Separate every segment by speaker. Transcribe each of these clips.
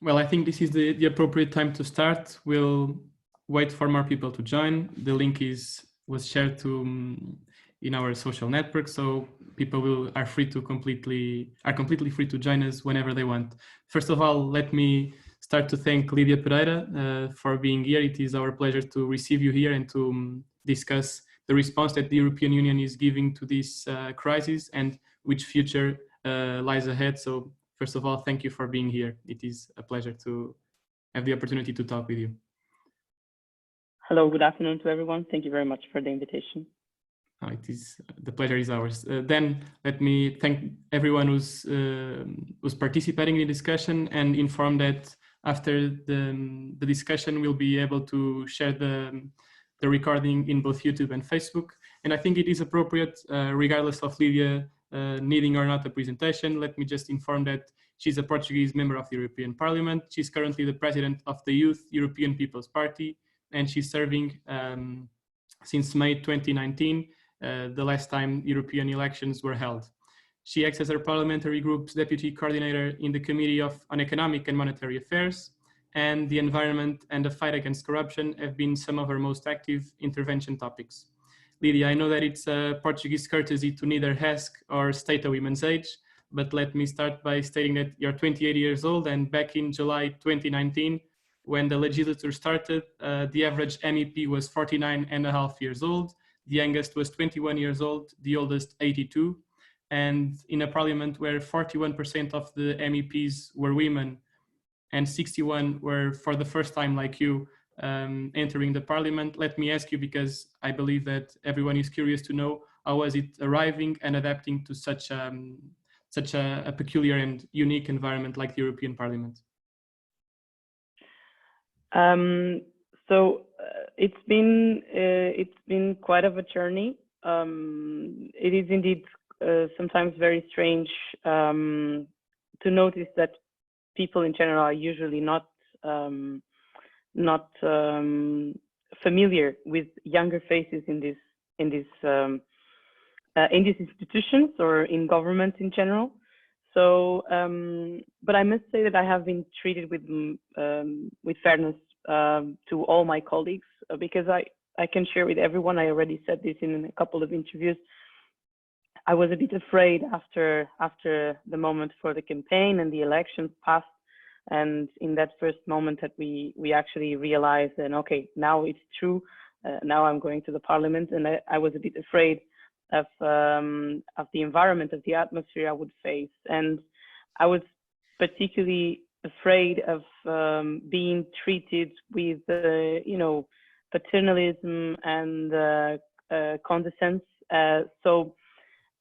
Speaker 1: Well, I think this is the appropriate time to start. We'll wait for more people to join. The link was shared to in our social network, so people are completely free to join us whenever they want. First of all, let me start to thank Lydia Pereira for being here. It is our pleasure to receive you here and to discuss the response that the European Union is giving to this crisis and which future lies ahead. So first of all, thank you for being here. It is a pleasure to have the opportunity to talk with you.
Speaker 2: Hello, good afternoon to everyone. Thank you very much for the invitation.
Speaker 1: The pleasure is ours. Then let me thank everyone who's participating in the discussion and inform that after the discussion, we'll be able to share the recording in both YouTube and Facebook. And I think it is appropriate, regardless of Lydia needing or not a presentation. Let me just inform that she's a Portuguese member of the European Parliament. She's currently the president of the Youth European People's Party, and she's serving since May 2019, the last time European elections were held. She acts as her parliamentary group's deputy coordinator in the Committee on Economic and Monetary Affairs, and the environment and the fight against corruption have been some of her most active intervention topics. Lydia, I know that it's a Portuguese courtesy to neither ask or state a woman's age, but let me start by stating that you're 28 years old, and back in July 2019, when the legislature started, the average MEP was 49.5 years old, the youngest was 21 years old, the oldest 82, and in a parliament where 41% of the MEPs were women and 61 were for the first time like you entering the parliament. Let me ask you, because I believe that everyone is curious to know, how was it arriving and adapting to such a peculiar and unique environment like the European Parliament?
Speaker 2: It's been quite of a journey. It is indeed sometimes very strange to notice that people in general are usually not familiar with younger faces in these institutions or in government in general. So, but I must say that I have been treated with fairness to all my colleagues, because I can share with everyone. I already said this in a couple of interviews. I was a bit afraid after the moment for the campaign and the elections passed, and in that first moment that we actually realized, and okay, now it's true. Now I'm going to the parliament, and I was a bit afraid of the environment, of the atmosphere I would face, and I was particularly afraid of being treated with paternalism and condescends. So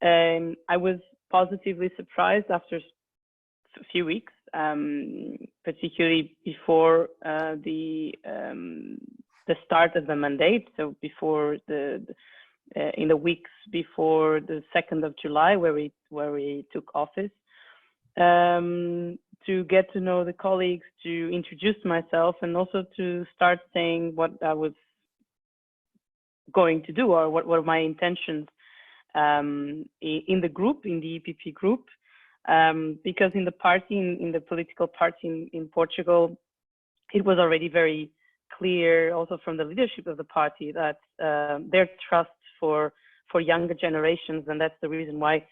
Speaker 2: I was positively surprised after a few weeks, particularly before the start of the mandate. So before in the weeks before the 2nd of July, where we took office, to get to know the colleagues, to introduce myself, and also to start saying what I was going to do or what were my intentions in the group, in the EPP group, because in the party, in the political party in Portugal, it was already very clear, also from the leadership of the party, that their trust for younger generations, and that's the reason why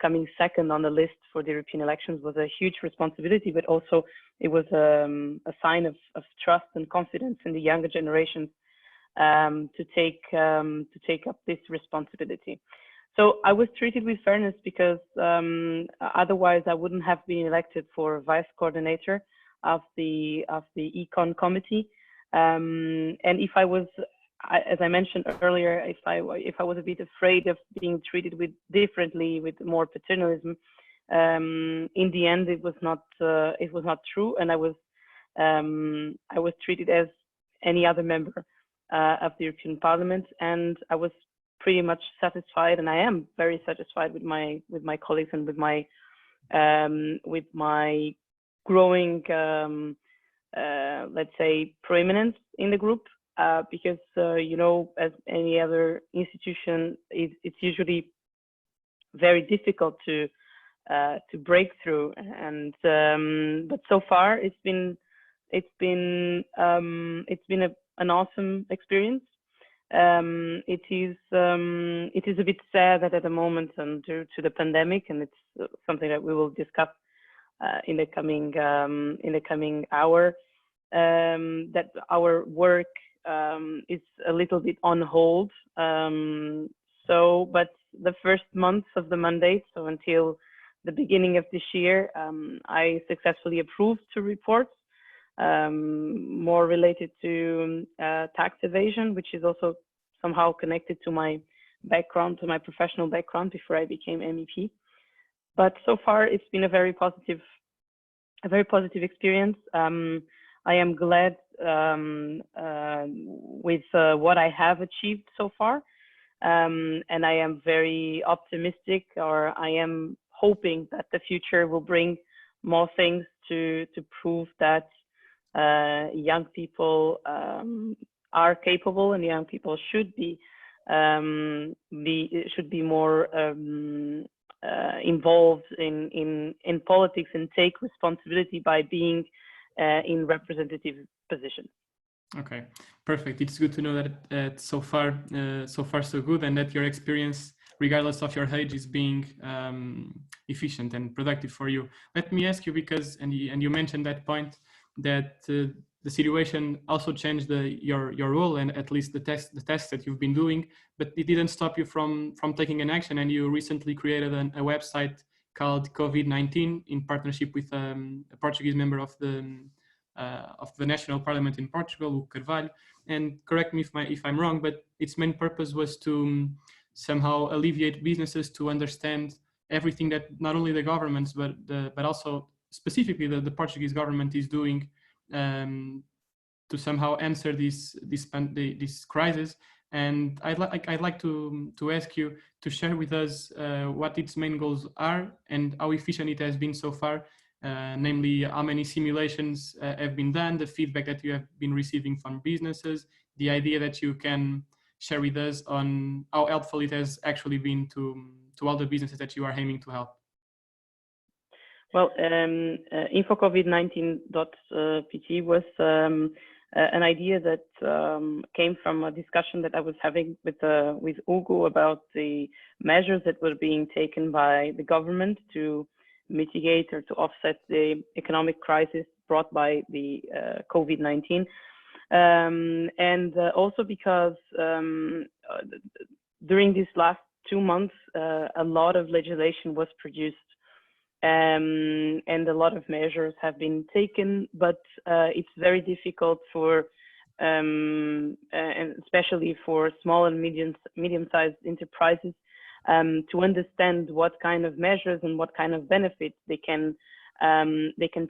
Speaker 2: coming second on the list for the European elections was a huge responsibility, but also it was a sign of trust and confidence in the younger generations to take up this responsibility. So I was treated with fairness, because otherwise I wouldn't have been elected for vice coordinator of the Econ committee. And if I was, as I mentioned earlier, if I was a bit afraid of being treated differently, with more paternalism, in the end it was not true, and I was treated as any other member of the European Parliament, and I was pretty much satisfied, and I am very satisfied with my colleagues and with my growing let's say preeminence in the group, because as any other institution, it's usually very difficult to to break through. And but so far an awesome experience. It is a bit sad that at the moment, and due to the pandemic, and it's something that we will discuss in the coming hour, that our work is a little bit on hold. But the first months of the mandate, so until the beginning of this year, I successfully approved 2 reports, more related to tax evasion, which is also somehow connected to my background, to my professional background before I became MEP. But so far, it's been a very positive experience. I am glad with what I have achieved so far, and I am very optimistic, or I am hoping that the future will bring more things to prove that young people are capable, and young people should be more involved in politics and take responsibility by being in representative positions.
Speaker 1: Okay, perfect. It's good to know that so far so good, and that your experience, regardless of your age, is being efficient and productive for you. Let me ask you, because and you mentioned that point, that the situation also changed your role, and at least the tasks that you've been doing, but it didn't stop you from taking an action. And you recently created a website called COVID-19 in partnership with a Portuguese member of the National Parliament in Portugal, Hugo Carvalho. And correct me if I'm wrong, but its main purpose was to somehow alleviate businesses to understand everything that not only the governments but also specifically the Portuguese government is doing to somehow answer this crisis. And I'd like to ask you to share with us what its main goals are and how efficient it has been so far. Namely, how many simulations have been done, the feedback that you have been receiving from businesses, the idea that you can share with us on how helpful it has actually been to all the businesses that you are aiming to help.
Speaker 2: Well, infocovid19.pt was an idea that came from a discussion that I was having with Hugo about the measures that were being taken by the government to mitigate or to offset the economic crisis brought by the COVID-19. And also because during these last 2 months, a lot of legislation was produced and a lot of measures have been taken, but it's very difficult for, and especially for small and medium-sized enterprises, to understand what kind of measures and what kind of benefits they can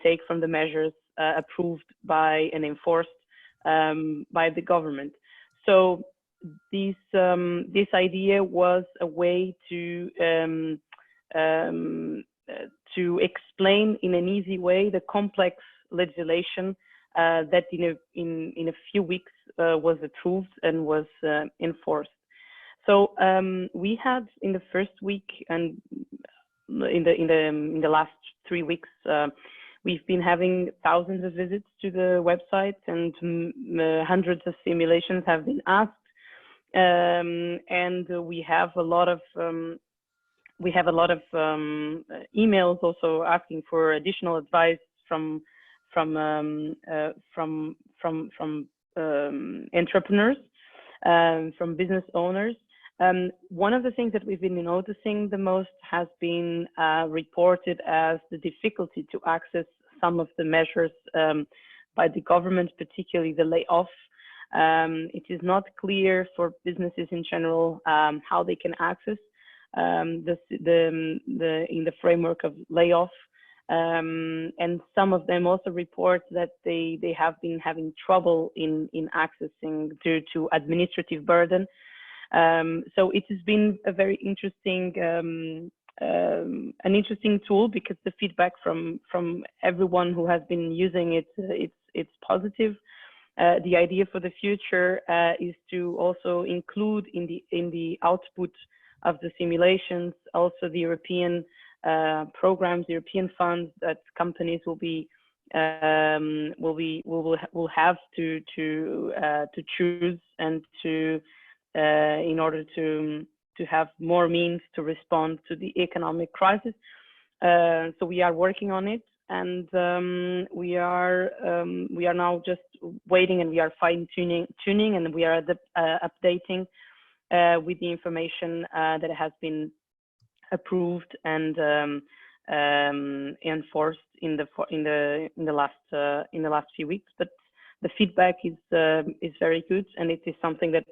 Speaker 2: take from the measures approved by and enforced by the government. So this idea was a way to explain in an easy way the complex legislation that in a few weeks was approved and was enforced. So we had in the first week and in the last 3 weeks, we've been having thousands of visits to the website, and hundreds of simulations have been asked, and we have a lot of emails also asking for additional advice from entrepreneurs, from business owners. One of the things that we've been noticing the most has been reported as the difficulty to access some of the measures by the government, particularly the layoff. It is not clear for businesses in general how they can access in the framework of layoff, and some of them also report that they have been having trouble in accessing due to administrative burden. So it has been a very interesting an interesting tool, because the feedback from everyone who has been using it, it's positive. The idea for the future is to also include in the output of the simulations also the European programs, European funds that companies will have to choose and to in order to have more means to respond to the economic crisis. So we are working on it, and we are now just waiting, and we are fine tuning, and we are updating with the information that has been approved and enforced in the last few weeks. But the feedback is very good, and it is something that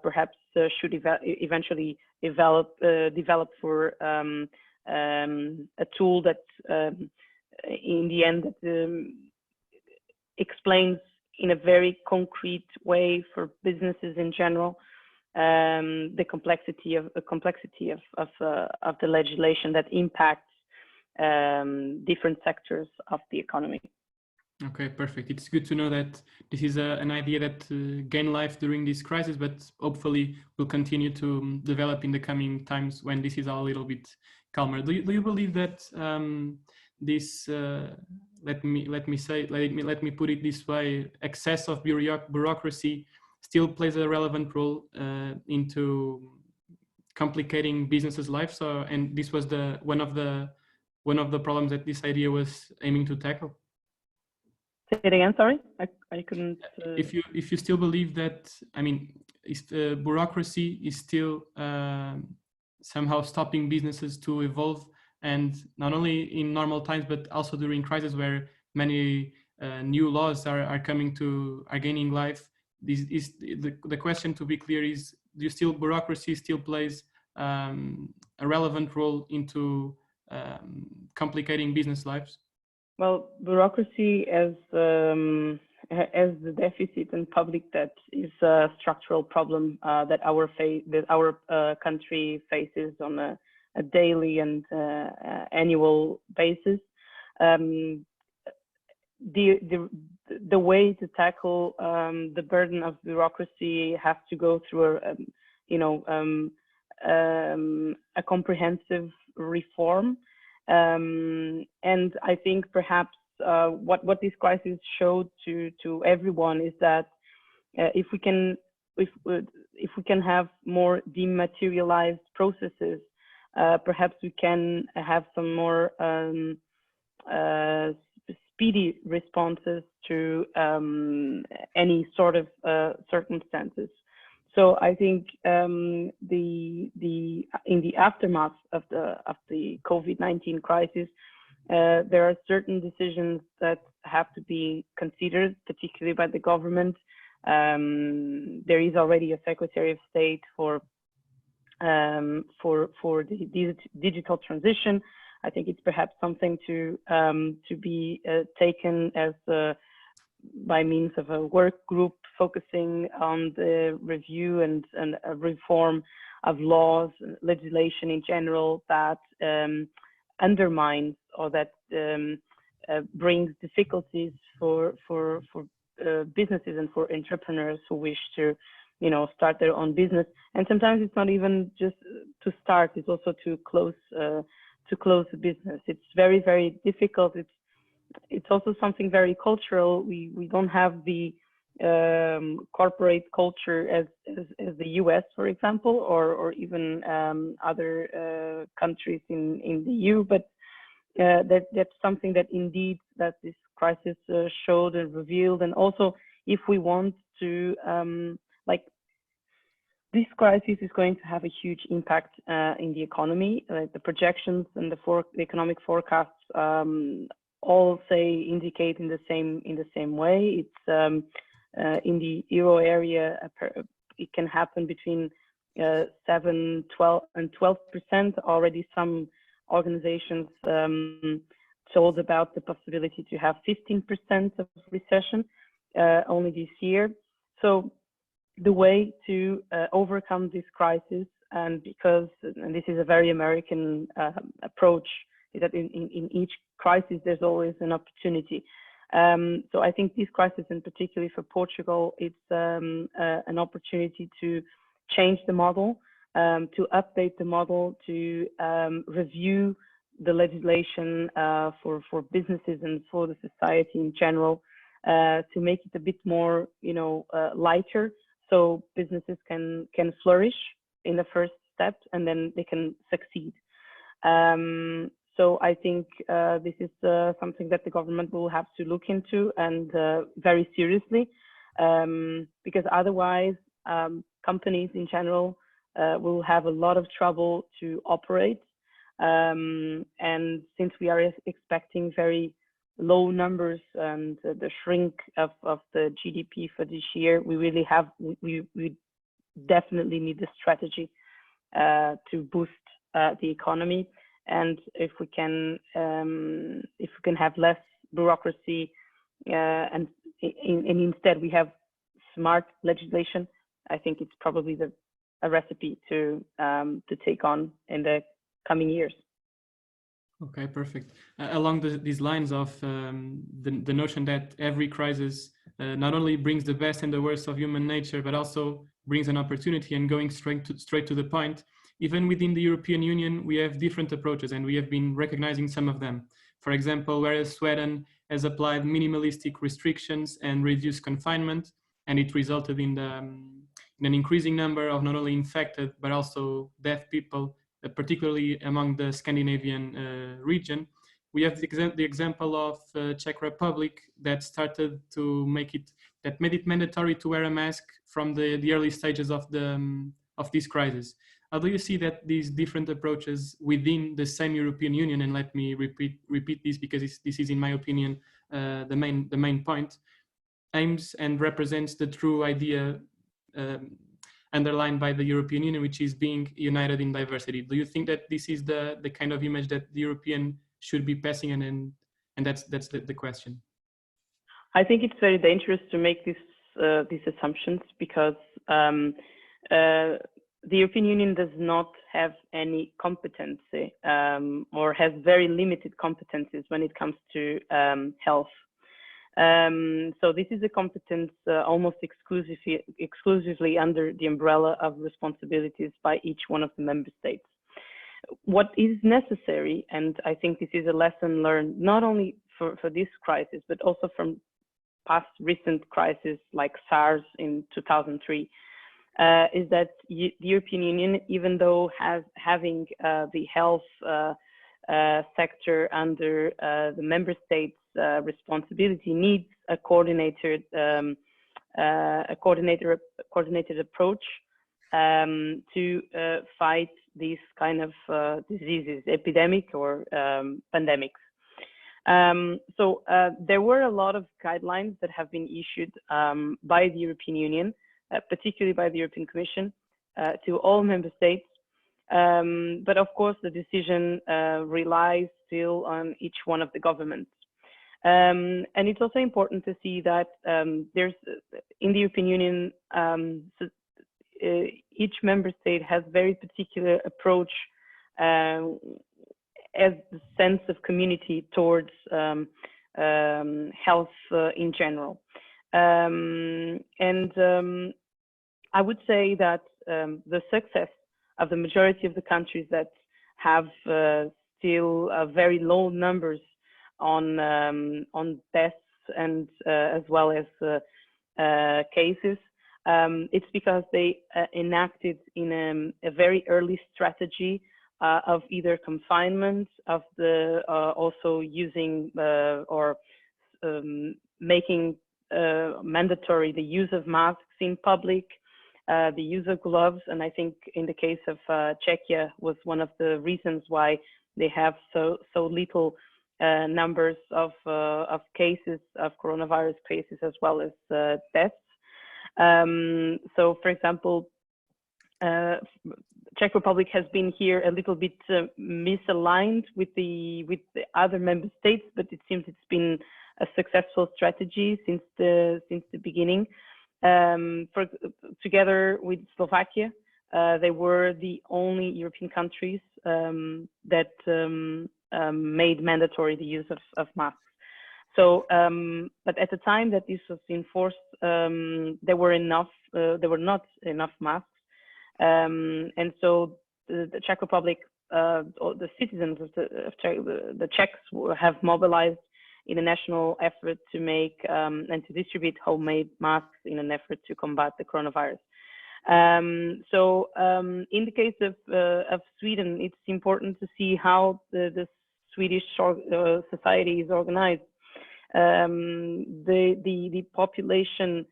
Speaker 2: perhaps should eventually develop for a tool that in the end explains in a very concrete way for businesses in general the complexity of the legislation that impacts different sectors of the economy.
Speaker 1: Okay, perfect. It's good to know that this is an idea that gained life during this crisis, but hopefully will continue to develop in the coming times when this is a little bit calmer. Do you believe that this let me put it this way, excess of bureaucracy still plays a relevant role into complicating businesses' lives? So, and this was one of the problems that this idea was aiming to tackle.
Speaker 2: Say it again. Sorry, I couldn't.
Speaker 1: If you still believe that, I mean, if bureaucracy is still somehow stopping businesses to evolve, and not only in normal times but also during crisis where many new laws are gaining life. This is the question, to be clear, is bureaucracy still plays a relevant role into complicating business lives?
Speaker 2: Well, bureaucracy as the deficit in public debt is a structural problem that our country faces on a daily and annual basis. The way to tackle the burden of bureaucracy has to go through a comprehensive reform. And I think perhaps what this crisis showed to everyone is that if we can have more dematerialized processes, perhaps we can have some more speedy responses to any sort of circumstances. So I think in the aftermath of the COVID-19 crisis, there are certain decisions that have to be considered, particularly by the government. There is already a Secretary of State for the digital transition. I think it's perhaps something to be taken as by means of a work group focusing on the review and a reform of laws, legislation in general that undermines or that brings difficulties for businesses and for entrepreneurs who wish to, start their own business. And sometimes it's not even just to start; it's also to close the business. It's very, very difficult. It's also something very cultural. We don't have the corporate culture as the US, for example, or even other countries in the EU. But that's something that indeed that this crisis showed and revealed. And also, if we want to, this crisis is going to have a huge impact in the economy. The projections and the economic forecasts all indicate in the same way. It's in the euro area, it can happen between 7, 12, and 12%. Already some organizations told about the possibility to have 15% of recession only this year. So the way to overcome this crisis, and this is a very American approach, is that in each crisis there's always an opportunity. So I think this crisis, and particularly for Portugal, it's an opportunity to change the model, to update the model, to review the legislation for businesses and for the society in general, to make it a bit more, lighter, so businesses can flourish in the first step, and then they can succeed. So I think this is something that the government will have to look into, and very seriously, because otherwise companies in general will have a lot of trouble to operate. And since we are expecting very low numbers and the shrink of the GDP for this year, we really we definitely need a strategy to boost the economy. And if we can have less bureaucracy and instead we have smart legislation, I think it's probably a recipe to take on in the coming years.
Speaker 1: Okay, perfect. Along these lines of the notion that every crisis not only brings the best and the worst of human nature, but also brings an opportunity, and going straight to the point, even within the European Union, we have different approaches, and we have been recognizing some of them. For example, whereas Sweden has applied minimalistic restrictions and reduced confinement, and it resulted in an increasing number of not only infected, but also deaf people, particularly among the Scandinavian region. We have the example of Czech Republic that started to made it mandatory to wear a mask from the early stages of this crisis. How do you see that these different approaches within the same European Union, and let me repeat this because this is, in my opinion, the main point, aims and represents the true idea underlined by the European Union, which is being united in diversity? Do you think that this is the kind of image that the European should be passing, and that's the question?
Speaker 2: I think it's very dangerous to make these assumptions, because the European Union does not have any competency or has very limited competencies when it comes to health. So this is a competence almost exclusively under the umbrella of responsibilities by each one of the member states. What is necessary, and I think this is a lesson learned not only for this crisis, but also from past recent crises like SARS in 2003, is that the European Union, even though having the health sector under the member states' responsibility, needs a coordinated approach to fight these kind of diseases, epidemic or pandemics. So there were a lot of guidelines that have been issued by the European Union, particularly by the European Commission, to all member states. But of course, the decision relies still on each one of the governments. And it's also important to see that there's, in the European Union, each member state has very particular approach as the sense of community towards health in general. I would say that the success of the majority of the countries that have still very low numbers on deaths and as well as cases, it's because they enacted in a very early strategy of either confinement, of the also using or making mandatory the use of masks in public, the use of gloves. And I think in the case of Czechia was one of the reasons why they have so little numbers of cases, of coronavirus cases, as well as deaths. So, for example, Czech Republic has been here a little bit misaligned with the other member states, but it seems it's been a successful strategy since the beginning. Together with Slovakia, they were the only European countries that made mandatory the use of masks. So, but at the time that this was enforced, there were not enough masks. And so the Czech Republic, or the citizens of the Czechs have mobilized in a national effort to make and to distribute homemade masks in an effort to combat the coronavirus. In the case of Sweden, it's important to see how the Swedish society is organized. The population,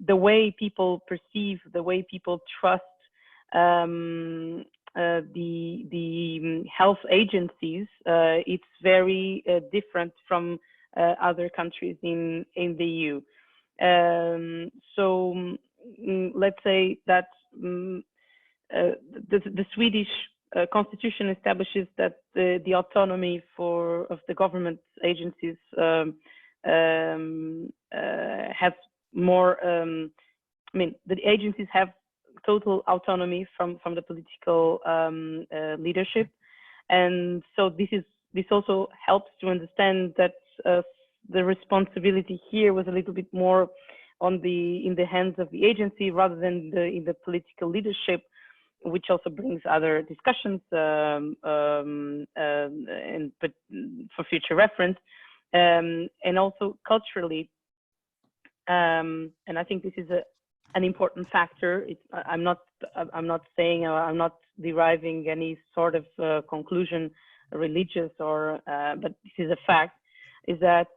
Speaker 2: the way people perceive, the way people trust the health agencies, it's very different from other countries in the EU. Let's say that the Swedish constitution establishes that the autonomy of the government agencies has more. The agencies have total autonomy from the political leadership, and so this also helps to understand that the responsibility here was a little bit more in the hands of the agency rather than in the political leadership, which also brings other discussions but for future reference, and also culturally. And I think this is an important factor. I'm not saying, I'm not deriving any sort of conclusion, religious or, but this is a fact, is that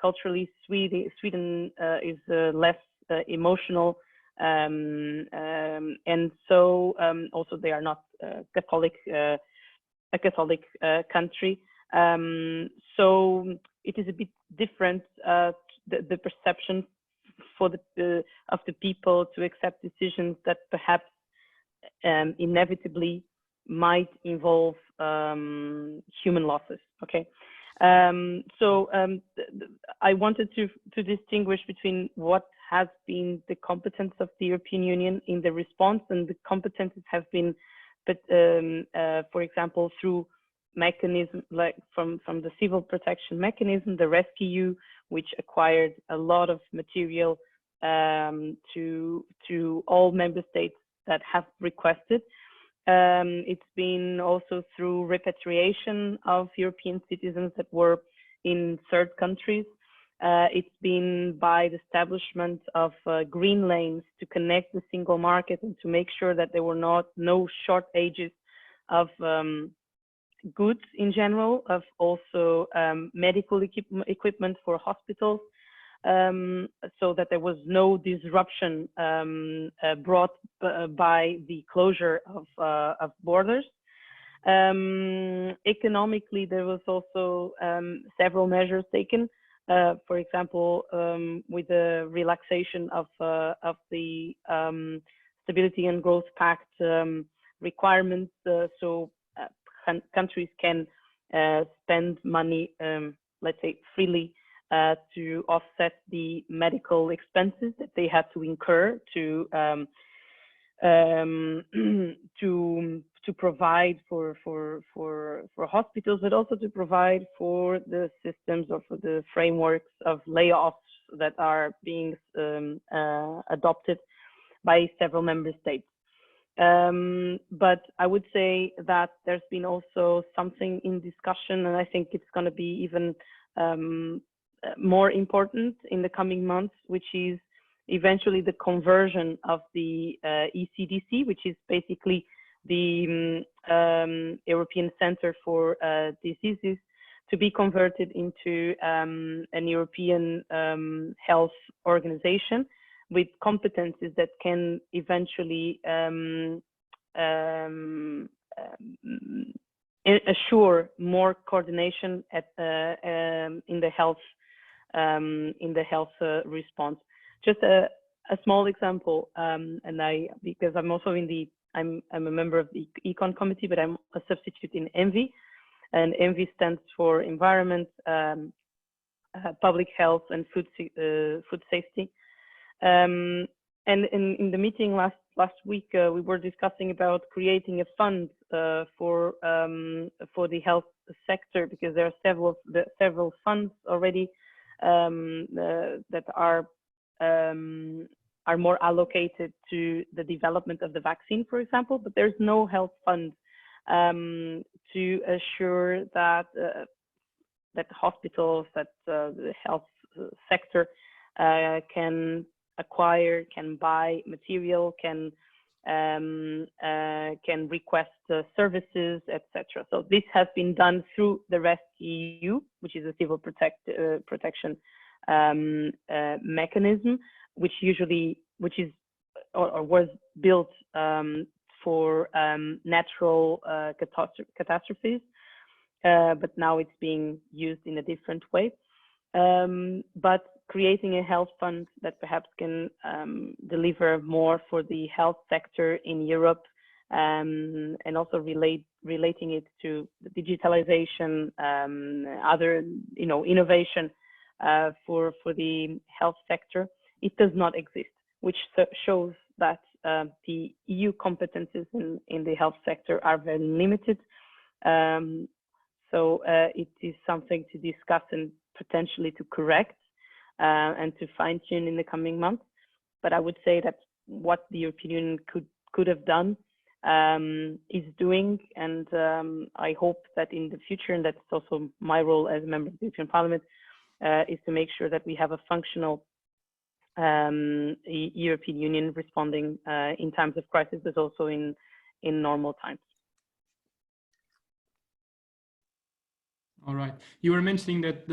Speaker 2: culturally Sweden is less emotional, and so also they are not a Catholic country. So it is a bit different, the perception for of the people to accept decisions that perhaps inevitably might involve human losses. Okay, I wanted to distinguish between what has been the competence of the European Union in the response, and the competences have been, but for example, through mechanism like from the civil protection mechanism, the rescue, which acquired a lot of material to all member states that have requested. It's been also through repatriation of European citizens that were in third countries. It's been by the establishment of green lanes to connect the single market and to make sure that there were no shortages of goods in general, of also medical equipment for hospitals, so that there was no disruption brought by the closure of borders. Economically, there was also several measures taken. For example, with the relaxation of the Stability and Growth Pact requirements, so countries can spend money, let's say, freely to offset the medical expenses that they had to incur to provide for hospitals, but also to provide for the systems or for the frameworks of layoffs that are being adopted by several member states. But I would say that there's been also something in discussion, and I think it's going to be even more important in the coming months, which is eventually the conversion of the ECDC, which is basically the European Center for Diseases, to be converted into an European health organization with competences that can eventually assure more coordination in the health response. Just a small example, and because I'm also I'm a member of the Econ Committee, but I'm a substitute in ENVI, and ENVI stands for Environment, Public Health, and Food Safety. And in the meeting last week, we were discussing about creating a fund for the health sector, because there are several funds already that are are more allocated to the development of the vaccine, for example, but there's no health fund to assure that that hospitals, that the health sector can acquire, can buy material, can request services, etc. So this has been done through the REST-EU, which is a civil protection mechanism, which is or was built for natural catastrophes, but now it's being used in a different way. But creating a health fund that perhaps can deliver more for the health sector in Europe, and also relating it to the digitalization, other innovation for the health sector, it does not exist, which shows that the EU competences in the health sector are very limited. So it is something to discuss and potentially to correct and to fine tune in the coming months. But I would say that what the European Union could have done is doing, and I hope that in the future, and that's also my role as a member of the European Parliament, is to make sure that we have a functional European Union responding in times of crisis, but also in normal times.
Speaker 1: All right. You were mentioning that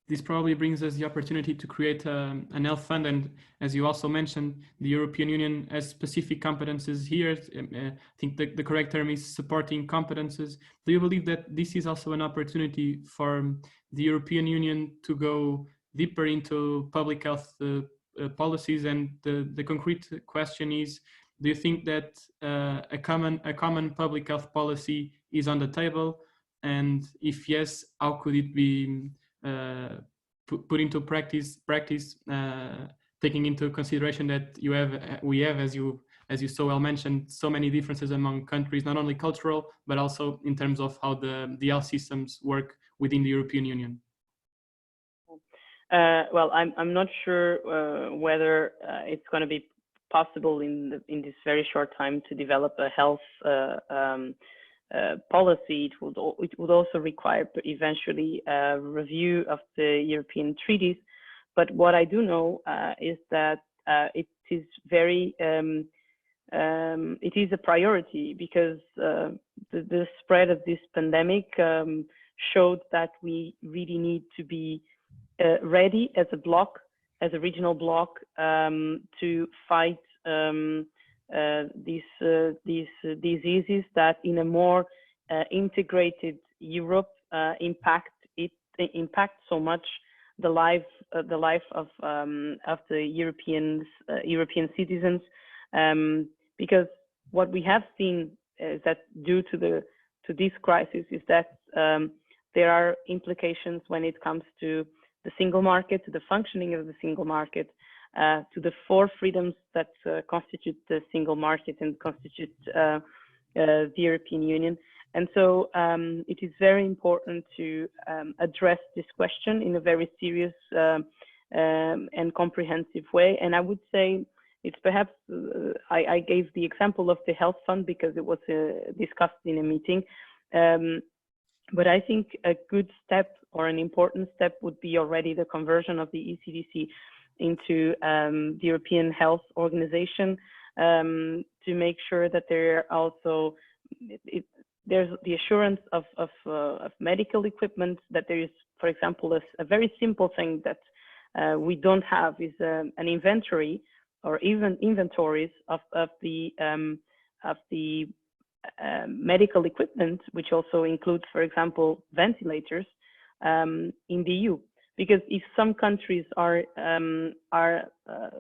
Speaker 1: this probably brings us the opportunity to create an health fund, and as you also mentioned, the European Union has specific competences here. I think the correct term is supporting competences. Do you believe that this is also an opportunity for the European Union to go deeper into public health policies? And the concrete question is, do you think that a common public health policy is on the table? And if yes, how could it be put into practice, taking into consideration that we have, as you so well mentioned, so many differences among countries, not only cultural, but also in terms of how the health systems work within the European Union?
Speaker 2: Well, I'm not sure whether it's going to be possible in this very short time to develop a health policy. It would also require eventually a review of the European treaties. But what I do know is that it is very it is a priority, because the spread of this pandemic showed that we really need to be ready as a bloc, as a regional bloc, to fight these diseases that in a more integrated Europe impact so much the life of the European citizens, because what we have seen is that due to this crisis is that there are implications when it comes to the single market, to the functioning of the single market, to the four freedoms that constitute the single market and constitute the European Union. And so it is very important to address this question in a very serious and comprehensive way. And I would say it's perhaps, I gave the example of the health fund because it was discussed in a meeting. But I think a good step or an important step would be already the conversion of the ECDC into the European Health Organization, to make sure that there are also there's the assurance of medical equipment, that there is, for example, a very simple thing that we don't have is an inventory or even inventories of the medical equipment, which also includes, for example, ventilators in the EU. Because if some countries are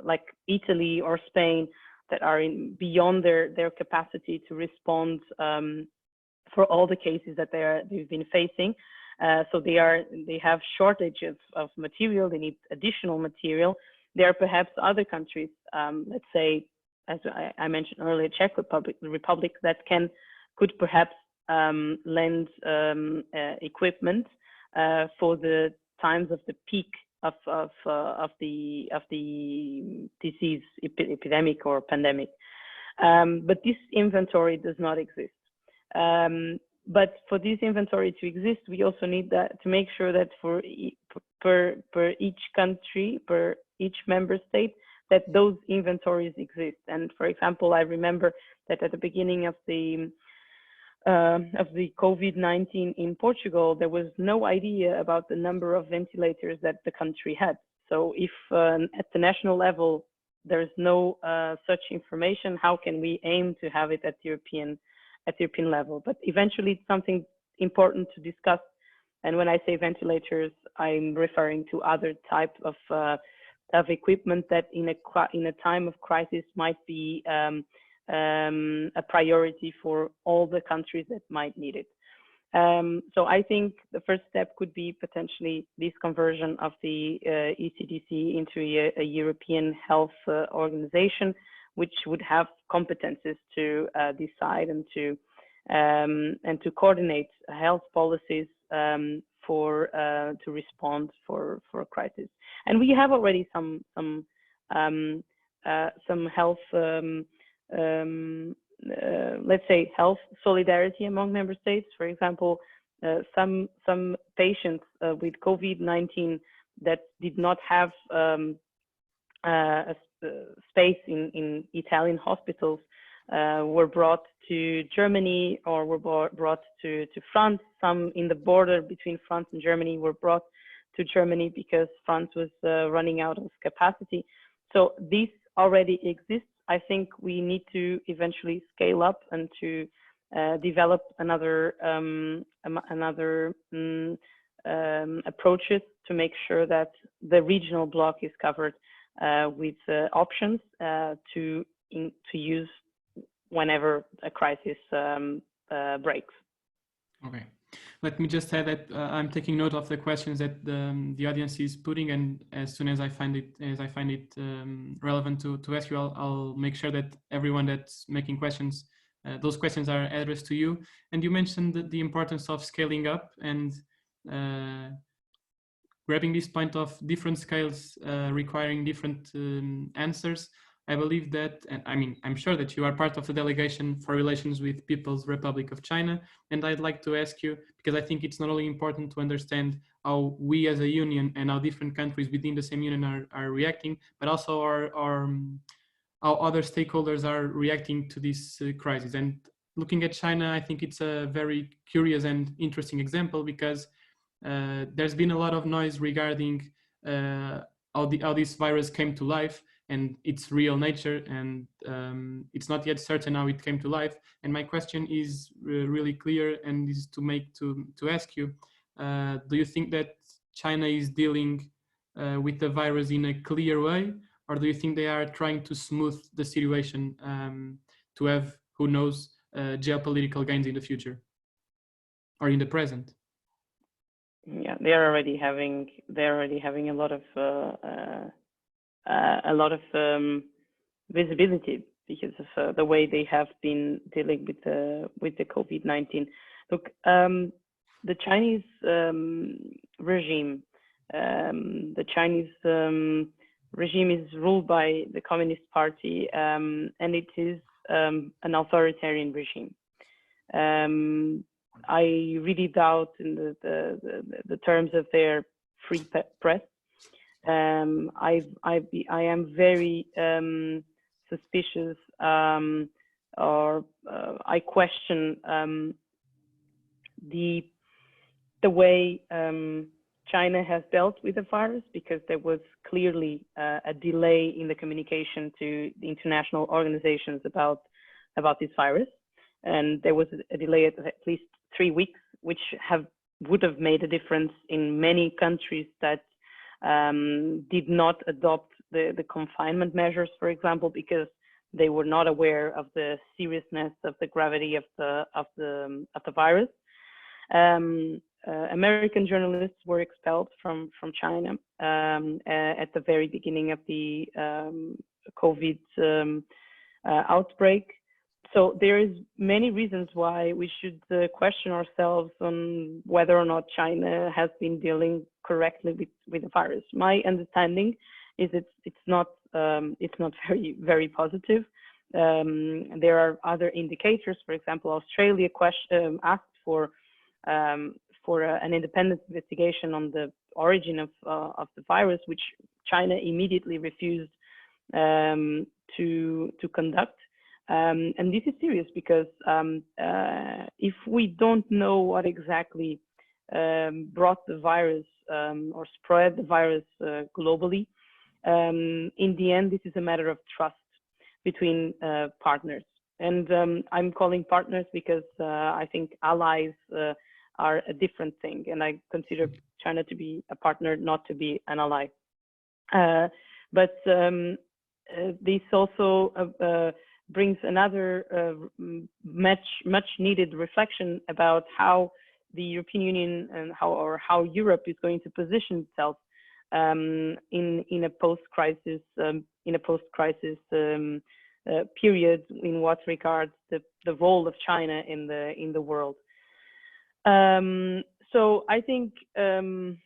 Speaker 2: like Italy or Spain that are beyond their capacity to respond for all the cases that they've been facing, so they have shortages of material, they need additional material. There are perhaps other countries, let's say, as I mentioned earlier, Czech Republic, that could perhaps lend equipment for the times of the peak of the disease epidemic or pandemic. But this inventory does not exist. But for this inventory to exist, we also need that to make sure that for per each country, per each member state, that those inventories exist. And for example, I remember that at the beginning of the COVID-19 in Portugal, there was no idea about the number of ventilators that the country had. So if at the national level there is no such information, how can we aim to have it at European level? But eventually it's something important to discuss. And when I say ventilators, I'm referring to other type of equipment that in a time of crisis might be a priority for all the countries that might need it. So I think the first step could be potentially this conversion of the ECDC into a European health organization, which would have competences to decide and to coordinate health policies to respond for a crisis. And we have already some health, let's say, health solidarity among member states. For example, some patients with COVID-19 that did not have a space in Italian hospitals were brought to Germany or were brought to France. Some in the border between France and Germany were brought to Germany because France was running out of capacity. So this already exists. I think we need to eventually scale up and to develop another approaches to make sure that the regional bloc is covered with options to use whenever a crisis breaks.
Speaker 1: Okay, let me just add that I'm taking note of the questions that the audience is putting, and as soon as I find it relevant to ask you, I'll make sure that everyone that's making questions, those questions are addressed to you. And you mentioned the importance of scaling up and grabbing this point of different scales requiring different answers. I believe that, and I mean, I'm sure that you are part of the delegation for relations with People's Republic of China. And I'd like to ask you, because I think it's not only important to understand how we as a union and how different countries within the same union are reacting, but also how other stakeholders are reacting to this crisis. And looking at China, I think it's a very curious and interesting example because there's been a lot of noise regarding how this virus came to life and its real nature, and it's not yet certain how it came to life. And my question is really clear, and is to ask you: do you think that China is dealing with the virus in a clear way, or do you think they are trying to smooth the situation to have, who knows, geopolitical gains in the future or in the present?
Speaker 2: Yeah, they're already having a lot of visibility because of the way they have been dealing with the COVID-19. Look, the Chinese regime, is ruled by the Communist Party, and it is an authoritarian regime. I really doubt in the terms of their free press. I am very suspicious, or I question the way China has dealt with the virus, because there was clearly a delay in the communication to the international organizations about this virus, and there was a delay at least 3 weeks, which would have made a difference in many countries that did not adopt the confinement measures, for example, because they were not aware of the seriousness of the gravity of the virus. American journalists were expelled from China at the very beginning of the COVID outbreak. So there is many reasons why we should question ourselves on whether or not China has been dealing correctly with the virus. My understanding is it's not very positive. There are other indicators. For example, Australia asked for an independent investigation on the origin of the virus, which China immediately refused to conduct. And this is serious because if we don't know what exactly brought the virus or spread the virus globally, in the end, this is a matter of trust between partners. And I'm calling partners because I think allies are a different thing. And I consider China to be a partner, not to be an ally. But this also brings another much needed reflection about how the European Union and how Europe is going to position itself in a post-crisis period in what regards the role of China in the world. So I think there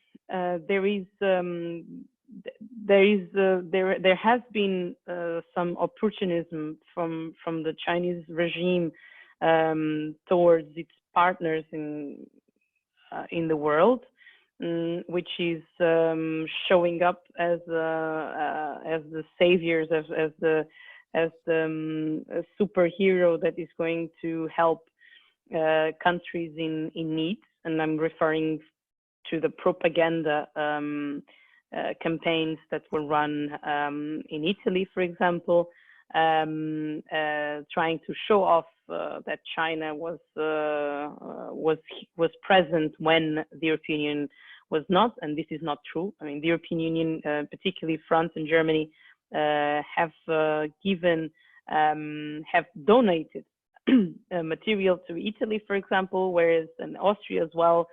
Speaker 2: has been some opportunism from the Chinese regime towards its partners in the world, which is showing up as the saviors, as the superhero that is going to help countries in need. And I'm referring to the propaganda campaigns that were run in Italy, for example, trying to show off that China was present when the European Union was not, and this is not true. I mean, the European Union, particularly France and Germany, have donated material to Italy, for example, whereas in Austria as well.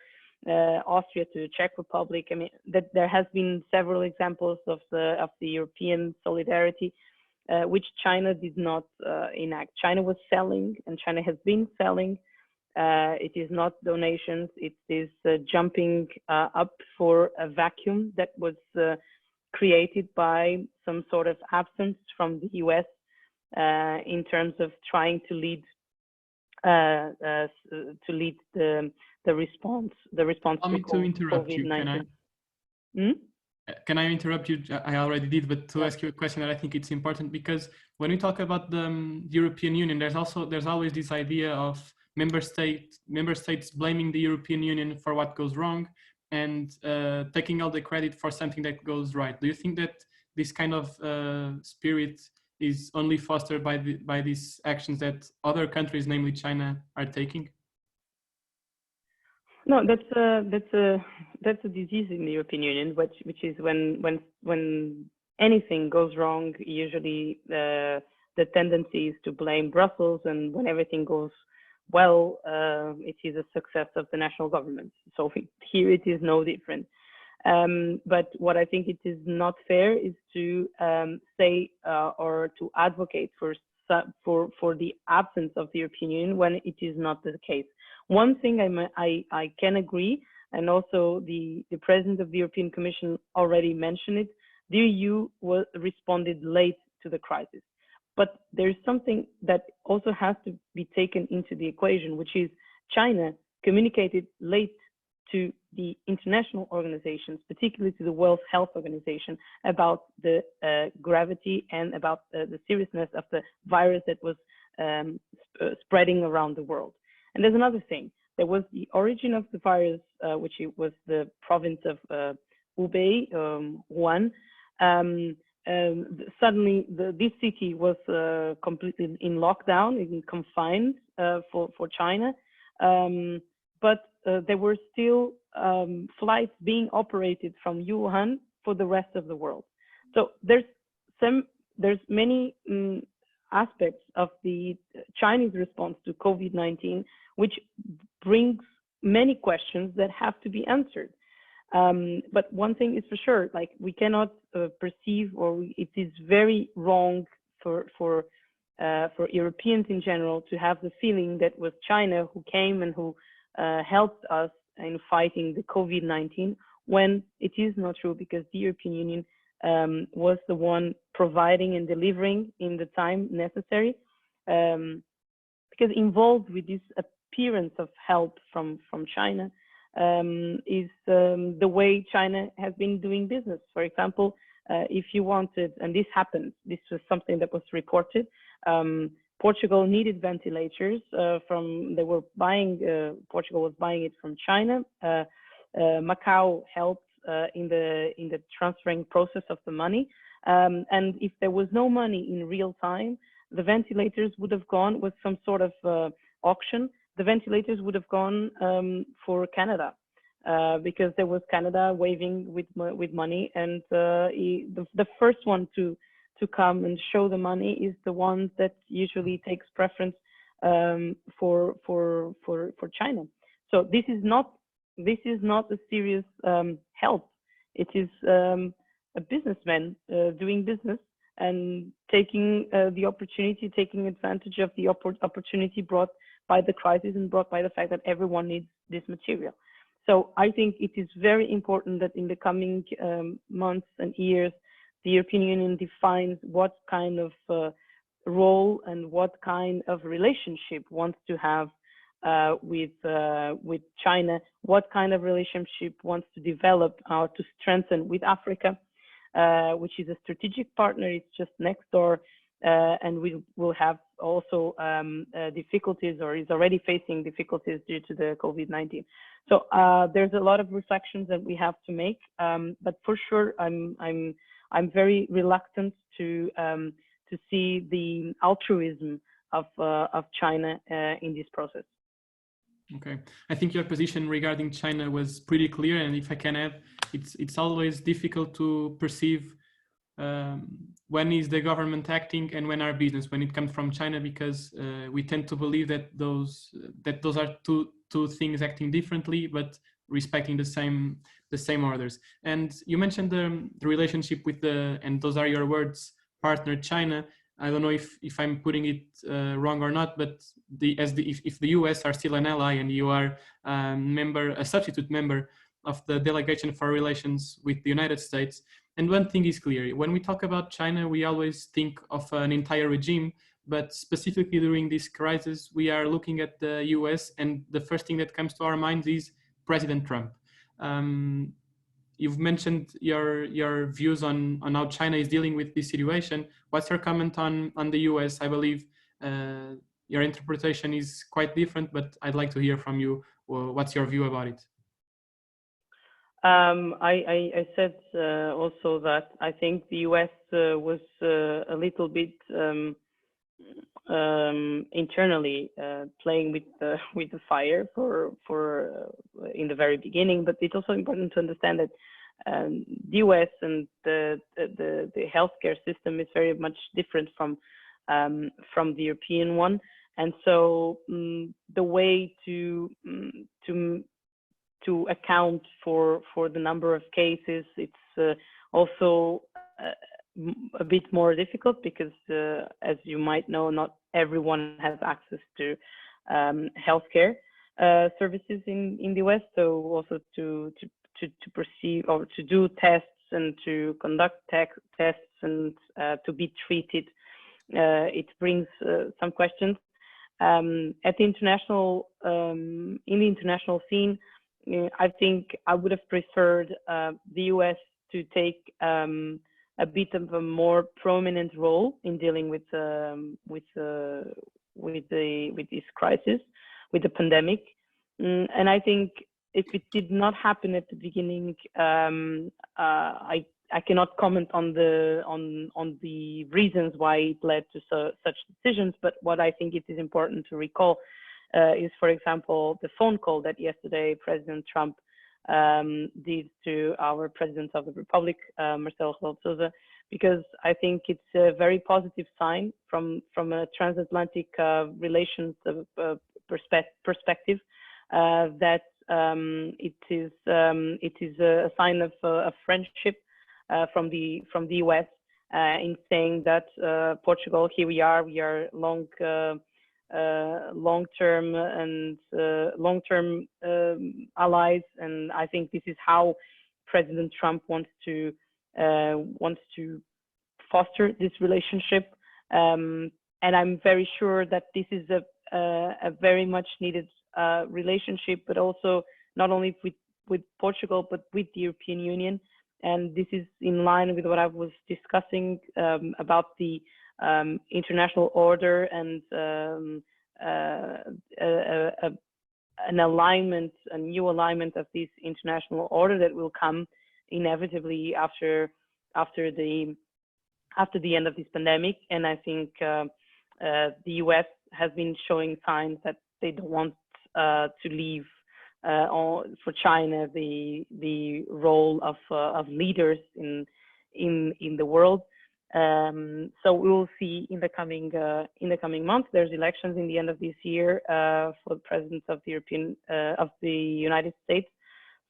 Speaker 2: Austria to the Czech Republic. I mean, that there has been several examples of the European solidarity, which China did not enact. China was selling, and China has been selling. It is not donations. It is jumping up for a vacuum that was created by some sort of absence from the US in terms of trying to lead the response
Speaker 1: to interrupt you,
Speaker 2: COVID-19.
Speaker 1: Can I interrupt you? I already did, but to ask you a question that I think it's important, because when we talk about the European Union, there's always this idea of member states blaming the European Union for what goes wrong and taking all the credit for something that goes right. Do you think that this kind of spirit is only fostered by these actions that other countries, namely China, are taking?
Speaker 2: No, that's a disease in the European Union, which is when anything goes wrong, usually the tendency is to blame Brussels, and when everything goes well, it is a success of the national government. So here it is no different. But what I think it is not fair is to say or to advocate for the absence of the European Union when it is not the case. One thing I can agree, and also the President of the European Commission already mentioned it, the EU responded late to the crisis. But there's something that also has to be taken into the equation, which is China communicated late to the international organizations, particularly to the World Health Organization, about the gravity and about the seriousness of the virus that was spreading around the world. And there's another thing. There was the origin of the virus, which was the province of Hubei, Wuhan. Suddenly, this city was completely in lockdown, confined for China. But there were still flights being operated from Wuhan for the rest of the world. So there's many aspects of the Chinese response to COVID-19, which brings many questions that have to be answered. But one thing is for sure, like we cannot perceive, or it is very wrong for Europeans in general to have the feeling that was China who came and who helped us in fighting the COVID-19, when it is not true, because the European Union was the one providing and delivering in the time necessary. Because involved with this appearance of help from China is the way China has been doing business. For example, if you wanted, and this happened, this was something that was reported, Portugal needed ventilators they were buying, Portugal was buying it from China. Macau helped in the transferring process of the money. And if there was no money in real time, the ventilators would have gone with some sort of auction. The ventilators would have gone for Canada because there was Canada waving with money, and the first one to come and show the money is the one that usually takes preference for China. So this is not a serious help. It is a businessman doing business and taking the opportunity, taking advantage of the opportunity brought by the crisis and brought by the fact that everyone needs this material. So I think it is very important that in the coming months and years, the European Union defines what kind of role and what kind of relationship wants to have with China, what kind of relationship wants to develop or to strengthen with Africa, which is a strategic partner. It's just next door, and we will have also difficulties, or is already facing difficulties due to the COVID-19. So there's a lot of reflections that we have to make, but for sure, I'm very reluctant to see the altruism of China in this process.
Speaker 1: Okay, I think your position regarding China was pretty clear, and if I can add, it's always difficult to perceive when is the government acting and when our business, when it comes from China, because we tend to believe that those are two things acting differently, but respecting the same orders. And you mentioned the relationship with and those are your words, partner China. I don't know if I'm putting it wrong or not, but if the US are still an ally and you are a substitute member of the delegation for relations with the United States, and one thing is clear: when we talk about China, we always think of an entire regime, but specifically during this crisis, we are looking at the US, and the first thing that comes to our minds is President Trump. You've mentioned your views on how China is dealing with this situation. What's your comment on the US? I believe your interpretation is quite different, but I'd like to hear from you. What's your view about it?
Speaker 2: I said also that I think the US was a little bit internally playing with the fire for in the very beginning, but it's also important to understand that the US and the healthcare system is very much different from the European one, and so the way to account for the number of cases, it's also a bit more difficult because, as you might know, not everyone has access to healthcare services in the US. So also to perceive or to do tests and to conduct tests and to be treated, it brings some questions. At the international in the international scene, I think I would have preferred the US to take a bit of a more prominent role in dealing with this crisis, with the pandemic. And I think if it did not happen at the beginning, I cannot comment on the reasons why it led to such decisions. But what I think it is important to recall is, for example, the phone call that yesterday President Trump did to our President of the Republic, Marcelo Rebelo de Sousa, because I think it's a very positive sign from a transatlantic relations perspective that it is a sign of friendship from the US in saying that Portugal, here we are long-term allies, and I think this is how President Trump wants to foster this relationship, and I'm very sure that this is a very much needed relationship, but also not only with Portugal but with the European Union. And this is in line with what I was discussing about the international order and an alignment, a new alignment of this international order that will come inevitably after the end of this pandemic. And I think the US has been showing signs that they don't want to leave for China the role of leaders in the world. So we will see in the coming months. There's elections in the end of this year for the president of the United States.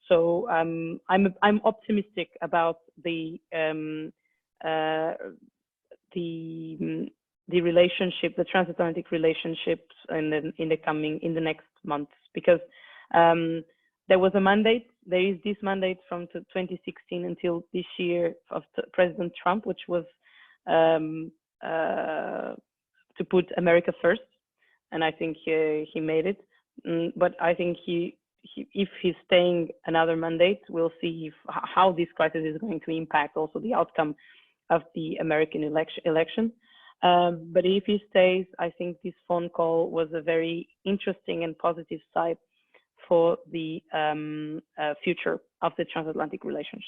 Speaker 2: So I'm optimistic about the relationship, the transatlantic relationships in the next months, because there was a mandate. There is this mandate from 2016 until this year of President Trump, which was to put America first, and I think he made it. But I think if he's staying another mandate, we'll see how this crisis is going to impact also the outcome of the American election. But if he stays, I think this phone call was a very interesting and positive side for the future of the transatlantic relations.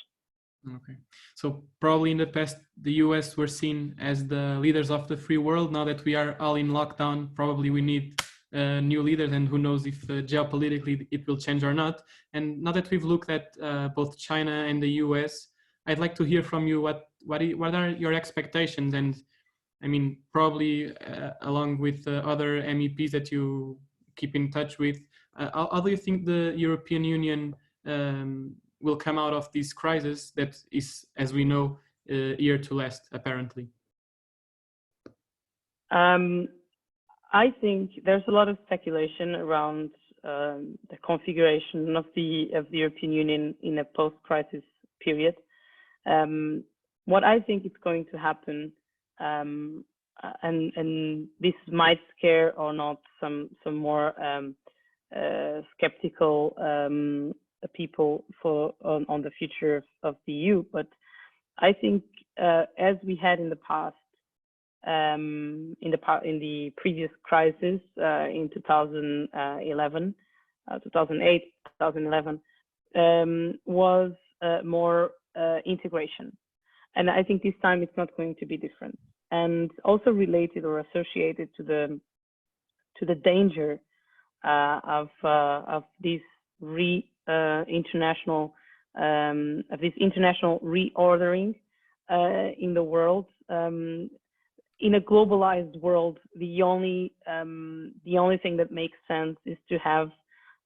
Speaker 1: Okay, so probably in the past, the US were seen as the leaders of the free world. Now that we are all in lockdown, probably we need new leaders, and who knows if geopolitically it will change or not. And now that we've looked at both China and the US, I'd like to hear from you what are your expectations, and I mean, probably along with other MEPs that you keep in touch with, how do you think the European Union will come out of this crisis that is, as we know, here to last, apparently?
Speaker 2: I think there's a lot of speculation around the configuration of the European Union in a post-crisis period. What I think is going to happen, and this might scare or not some more skeptical people on the future of the EU, but I think as we had in the past, in the previous crisis in 2011, 2008, 2011, was more integration, and I think this time it's not going to be different. And also related or associated to the danger of this international reordering in the world. In a globalized world, the only thing that makes sense is to have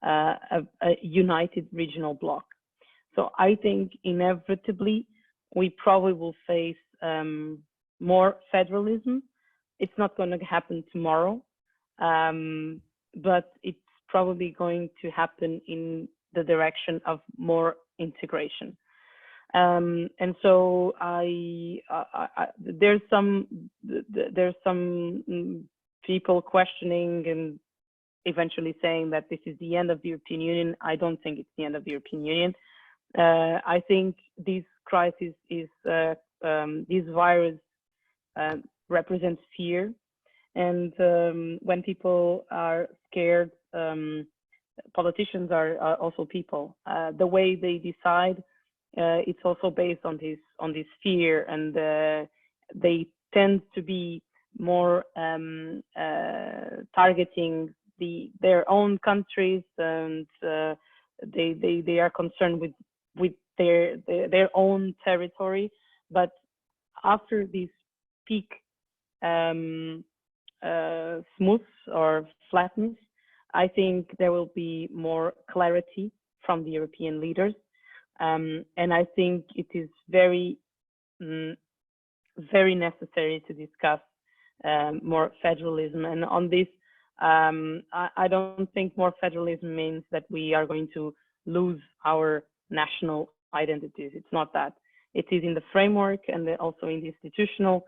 Speaker 2: a united regional bloc. So I think inevitably we probably will face more federalism. It's not going to happen tomorrow, but it's probably going to happen in the direction of more integration. And so there's some people questioning and eventually saying that this is the end of the European Union. I don't think it's the end of the European Union. I think this crisis is this virus represents fear, and when people are scared, politicians are also people. The way they decide, it's also based on this fear, and they tend to be more targeting their own countries, and they are concerned with their own territory. But after this peak smooth or flattens, I think there will be more clarity from the European leaders. And I think it is very, very necessary to discuss more federalism. And on this, I don't think more federalism means that we are going to lose our national identities. It's not that. It is in the framework and also in the institutional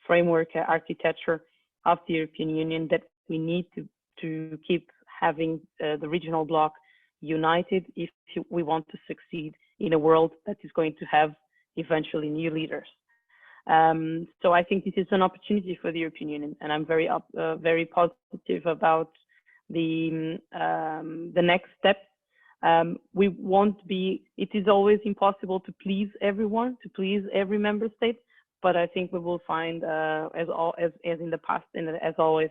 Speaker 2: framework architecture of the European Union that we need to keep having the regional bloc united if we want to succeed in a world that is going to have eventually new leaders. So I think this is an opportunity for the European Union, and I'm very positive about the next steps. We won't be. It is always impossible to please everyone, to please every member state, but I think we will find, as in the past and as always,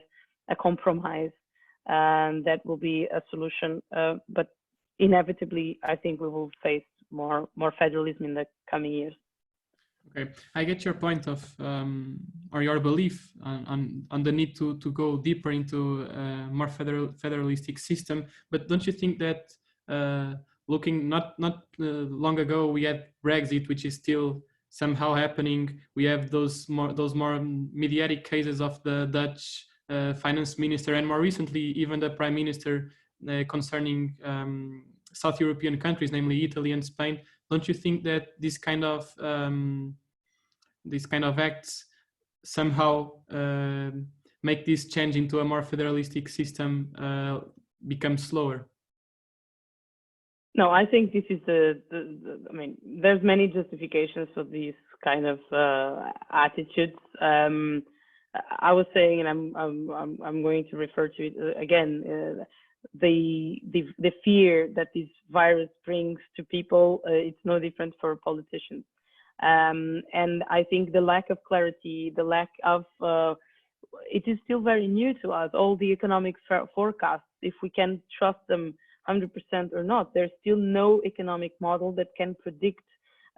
Speaker 2: a compromise that will be a solution. But inevitably, I think we will face more federalism in the coming years.
Speaker 1: Okay, I get your point of or your belief on the need to go deeper into a more federalistic system. But don't you think that looking not long ago we had Brexit, which is still somehow happening. We have those more mediatic cases of the Dutch finance minister, and more recently even the prime minister concerning South European countries, namely Italy and Spain. Don't you think that this kind of acts somehow make this change into a more federalistic system become slower?
Speaker 2: No, I think this is I mean, there's many justifications for these kind of attitudes. I was saying, and I'm going to refer to it again. The fear that this virus brings to people, it's no different for politicians. And I think the lack of clarity, the lack of, it is still very new to us, all the economic forecasts, if we can trust them 100% or not. There's still no economic model that can predict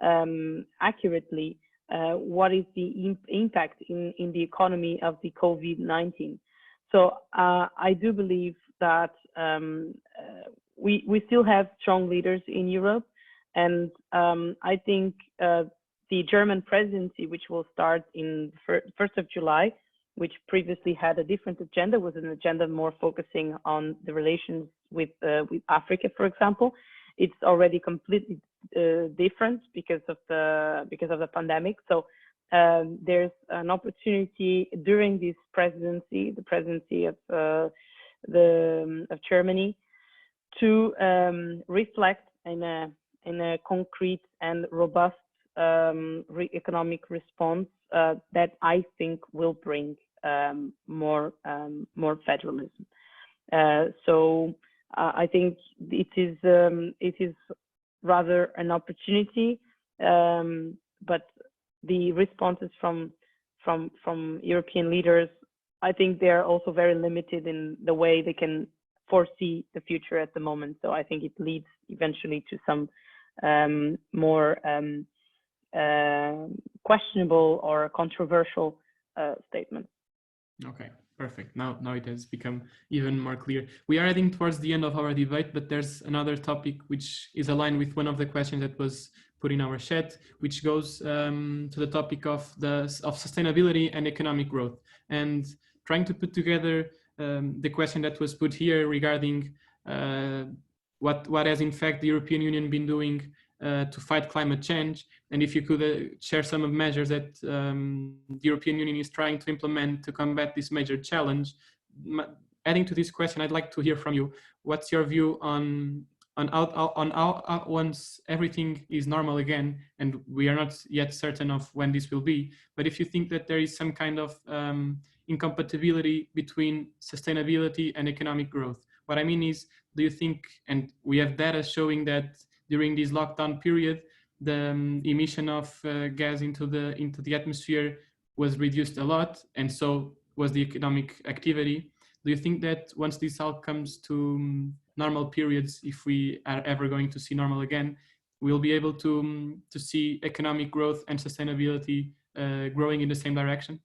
Speaker 2: accurately what is the impact in the economy of the COVID-19. So I do believe that we still have strong leaders in Europe, and I think the German presidency, which will start in 1st of July, which previously had a different agenda, was an agenda more focusing on the relations with Africa, for example. It's already completely different because of the pandemic. So there's an opportunity during this presidency, the presidency of Germany, to reflect in a concrete and robust economic response that I think will bring more federalism. So I think it is rather an opportunity, but the responses from European leaders, I think they are also very limited in the way they can foresee the future at the moment. So I think it leads eventually to some more questionable or controversial statements.
Speaker 1: Okay, perfect. Now it has become even more clear. We are heading towards the end of our debate, but there's another topic which is aligned with one of the questions that was put in our chat, which goes to the topic of sustainability and economic growth, and trying to put together the question that was put here regarding what has in fact the European Union been doing to fight climate change, and if you could share some of measures that the European Union is trying to implement to combat this major challenge. Adding to this question, I'd like to hear from you. What's your view on how once everything is normal again, and we are not yet certain of when this will be, but if you think that there is some kind of incompatibility between sustainability and economic growth? What I mean is, do you think, and we have data showing that during this lockdown period, the emission of gas into the atmosphere was reduced a lot, and so was the economic activity. Do you think that once this all comes to normal periods, if we are ever going to see normal again, we'll be able to see economic growth and sustainability growing in the same direction?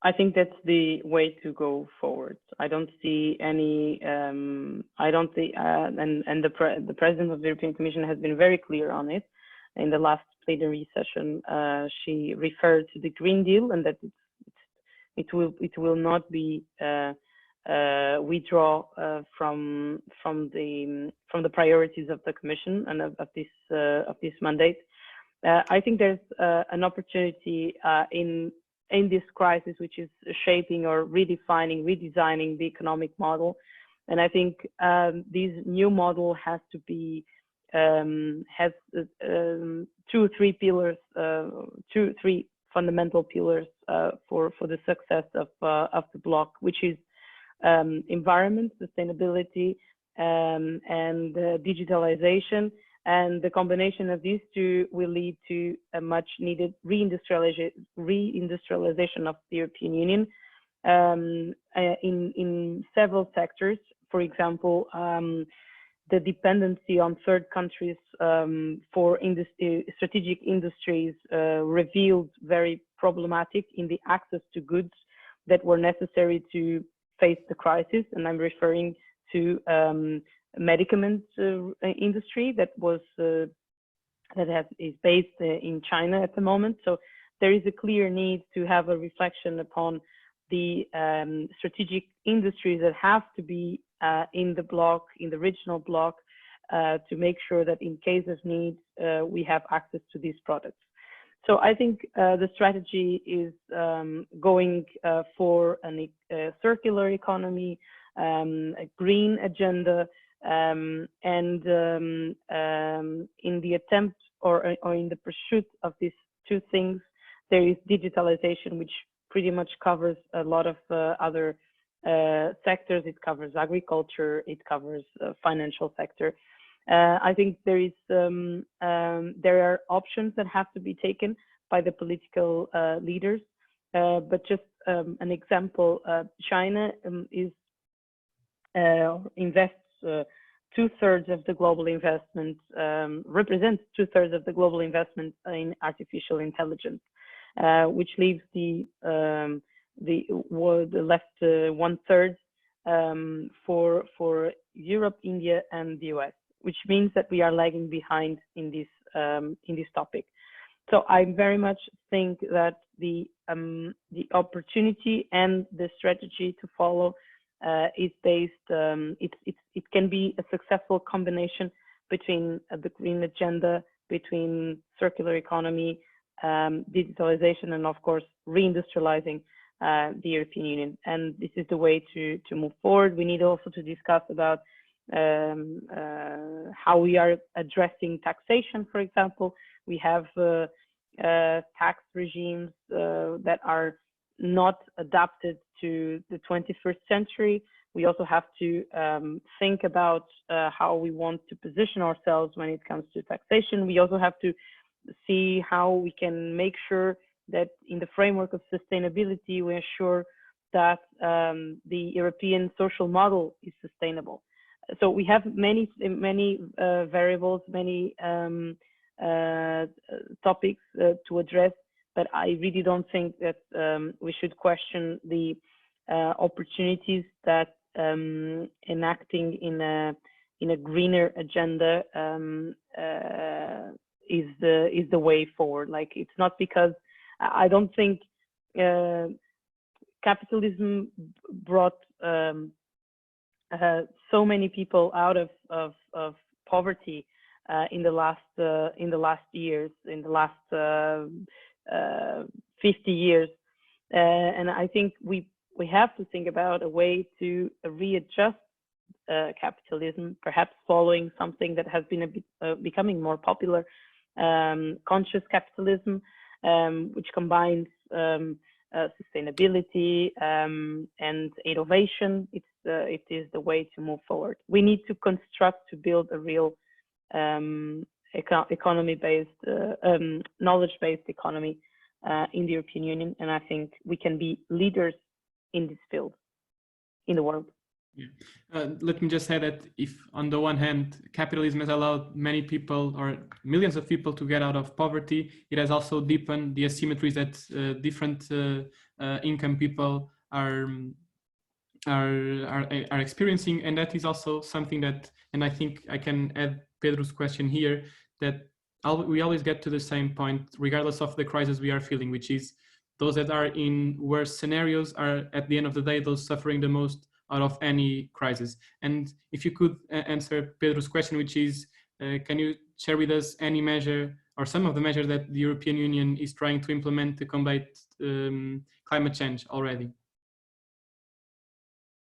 Speaker 2: I think that's the way to go forward. I don't see any. I don't see, and the president of the European Commission has been very clear on it. In the last plenary session, she referred to the Green Deal, and that it will not be withdraw from the priorities of the Commission and of this mandate. I think there's an opportunity in this crisis, which is shaping or redefining, redesigning the economic model. And I think this new model has to be has 2 or 3 pillars, 2 or 3 fundamental pillars for the success of the bloc, which is environment, sustainability, and digitalization. And the combination of these two will lead to a much needed reindustrialization of the European Union in several sectors. For example, the dependency on third countries for strategic industries revealed very problematic in the access to goods that were necessary to face the crisis. And I'm referring to medicament industry that is based in China at the moment. So there is a clear need to have a reflection upon the strategic industries that have to be in the bloc, in the regional bloc, to make sure that in case of need, we have access to these products. So I think the strategy is going for a circular economy, a green agenda, and in the attempt or in the pursuit of these two things, there is digitalization, which pretty much covers a lot of other sectors. It covers agriculture, it covers financial sector. I think there are options that have to be taken by the political leaders. But just an example, China invests 2/3 of the global investment, represents 2/3 of the global investment in artificial intelligence, which leaves the left 1/3 for Europe, India, and the US, which means that we are lagging behind in this topic. So I very much think that the opportunity and the strategy to follow is based. It can be a successful combination between the green agenda, between circular economy, digitalization, and of course reindustrializing the European Union. And this is the way to move forward. We need also to discuss about how we are addressing taxation. For example, we have tax regimes that are not adapted to the 21st century. We also have to think about how we want to position ourselves when it comes to taxation. We also have to see how we can make sure that in the framework of sustainability, we ensure that the European social model is sustainable. So we have many variables, many topics to address, but I really don't think that we should question the opportunities that enacting in a greener agenda is the way forward. Like, it's not because I don't think capitalism brought so many people out of poverty in the last years, in the last 50 years, and I think we have to think about a way to readjust capitalism, perhaps following something that has been becoming more popular, conscious capitalism, which combines sustainability and innovation. It is the way to move forward. We need to construct, to build a real economy-based, knowledge-based economy in the European Union, and I think we can be leaders in this field in the world.
Speaker 1: Yeah. Let me just say that if on the one hand capitalism has allowed many people or millions of people to get out of poverty, it has also deepened the asymmetries that different income people are experiencing, and that is also something that, and I think I can add Pedro's question here, that we always get to the same point regardless of the crisis we are feeling, which is those that are in worse scenarios are at the end of the day those suffering the most out of any crisis. And if you could answer Pedro's question, which is, can you share with us any measure or some of the measures that the European Union is trying to implement to combat climate change already?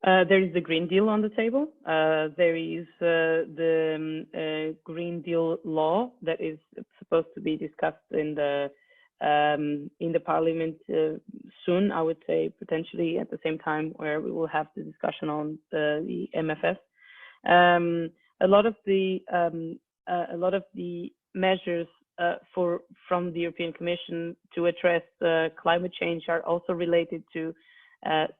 Speaker 2: There is the Green Deal on the table. There is the Green Deal law that is supposed to be discussed in the Parliament soon. I would say potentially at the same time where we will have the discussion on the MFF. A lot of the measures from the European Commission to address climate change are also related to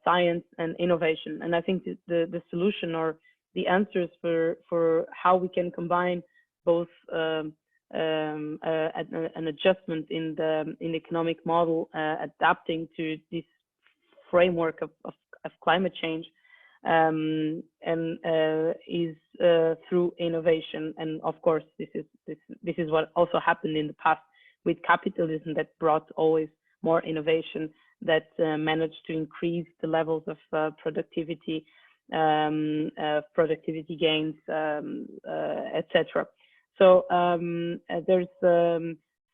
Speaker 2: science and innovation. And I think the solution or the answers for how we can combine both an adjustment in the economic model, adapting to this framework of climate change, is through innovation. And of course, this is what also happened in the past with capitalism, that brought always more innovation, that managed to increase the levels of productivity gains, etc. So there's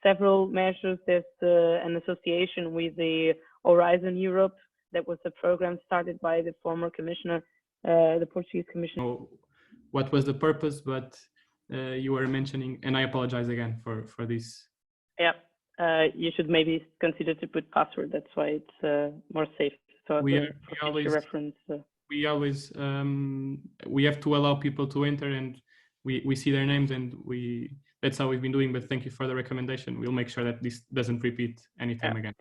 Speaker 2: several measures. There's an association with the Horizon Europe. That was a program started by the former commissioner, the Portuguese commissioner.
Speaker 1: What was the purpose? But you were mentioning, and I apologize again for this.
Speaker 2: Yeah. You should maybe consider to put password. That's why it's more safe. So
Speaker 1: we always
Speaker 2: reference.
Speaker 1: We always we have to allow people to enter, and we see their names, and that's how we've been doing. But thank you for the recommendation. We'll make sure that this doesn't repeat anytime again.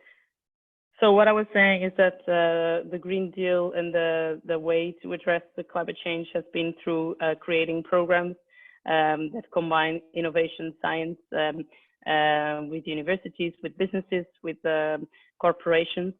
Speaker 2: So what I was saying is that the Green Deal and the way to address the climate change has been through creating programs that combine innovation, science, with universities, with businesses, with corporations,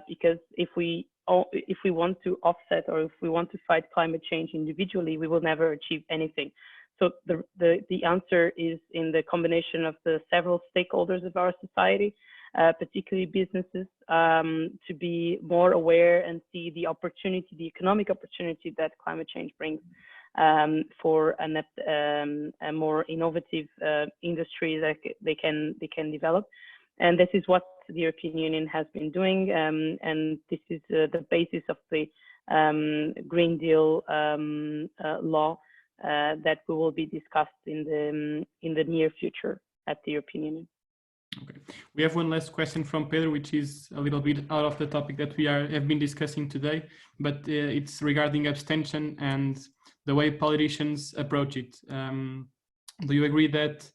Speaker 2: because if we want to offset or if we want to fight climate change individually, we will never achieve anything. So the answer is in the combination of the several stakeholders of our society, particularly businesses, to be more aware and see the opportunity, the economic opportunity that climate change brings. For a more innovative industry that they can develop, and this is what the European Union has been doing, and this is the basis of the Green Deal law that will be discussed in the near future at the European Union.
Speaker 1: Okay, we have one last question from Pedro, which is a little bit out of the topic that we have been discussing today, but it's regarding abstention and the way politicians approach it. Do you agree that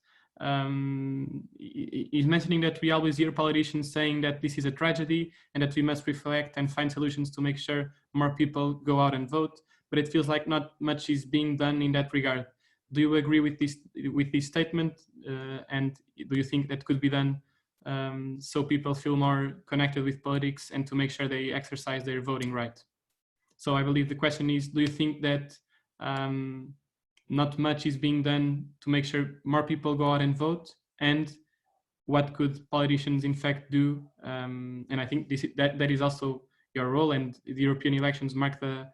Speaker 1: he's mentioning that we always hear politicians saying that this is a tragedy and that we must reflect and find solutions to make sure more people go out and vote, but it feels like not much is being done in that regard. Do you agree with this statement? And do you think that could be done so people feel more connected with politics and to make sure they exercise their voting right? So I believe the question is, do you think that not much is being done to make sure more people go out and vote, and what could politicians in fact do? And I think that is also your role, and the European elections mark a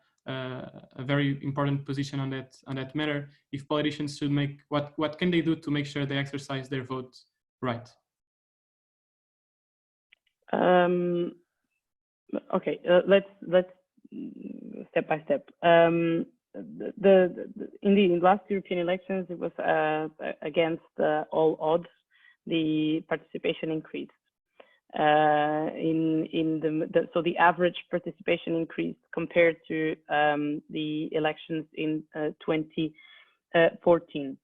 Speaker 1: very important position on that matter. If politicians should make what can they do to make sure they exercise their vote right?
Speaker 2: Okay, let's step by step. In the last European elections, it was against all odds. The participation increased. So the average participation increased compared to the elections in 2014.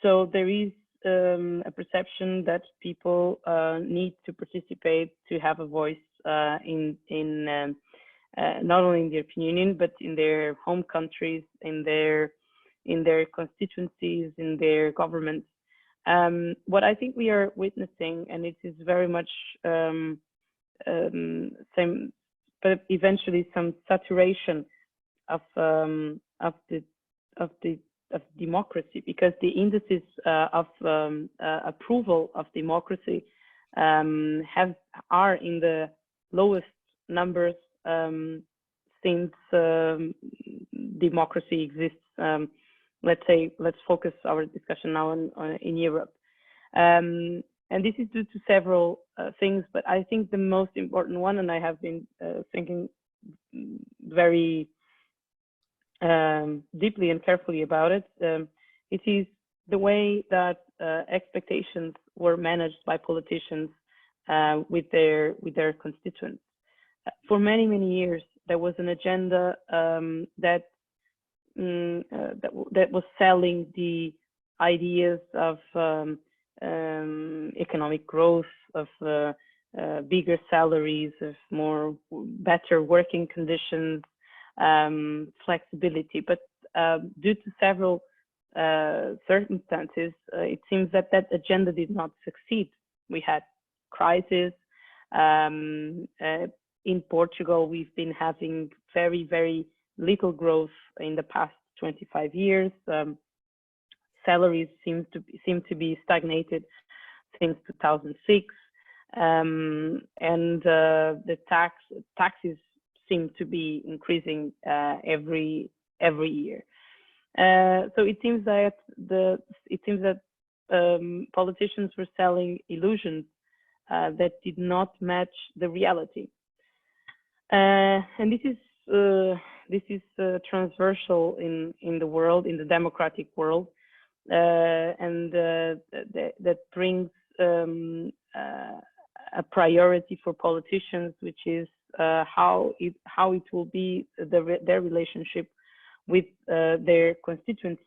Speaker 2: So there is a perception that people need to participate to have a voice in not only in the European Union, but in their home countries, in their constituencies, in their governments. What I think we are witnessing, and it is very much same, but eventually some saturation of democracy, because the indices of approval of democracy are in the lowest numbers since democracy exists. Let's focus our discussion now in Europe. And this is due to several things, but I think the most important one, and I have been thinking very deeply and carefully about it, it is the way that expectations were managed by politicians with their constituents. For many years, there was an agenda that was selling the ideas of economic growth, of bigger salaries, of better working conditions, flexibility. But due to several circumstances, it seems that agenda did not succeed. We had crisis. In Portugal, we've been having very little growth in the past 25 years. Salaries seem to be stagnated since 2006, and the taxes seem to be increasing every year. So it seems that politicians were selling illusions that did not match the reality, and this is transversal in the world, in the democratic world, and that brings a priority for politicians, which is how it will be their relationship with their constituents,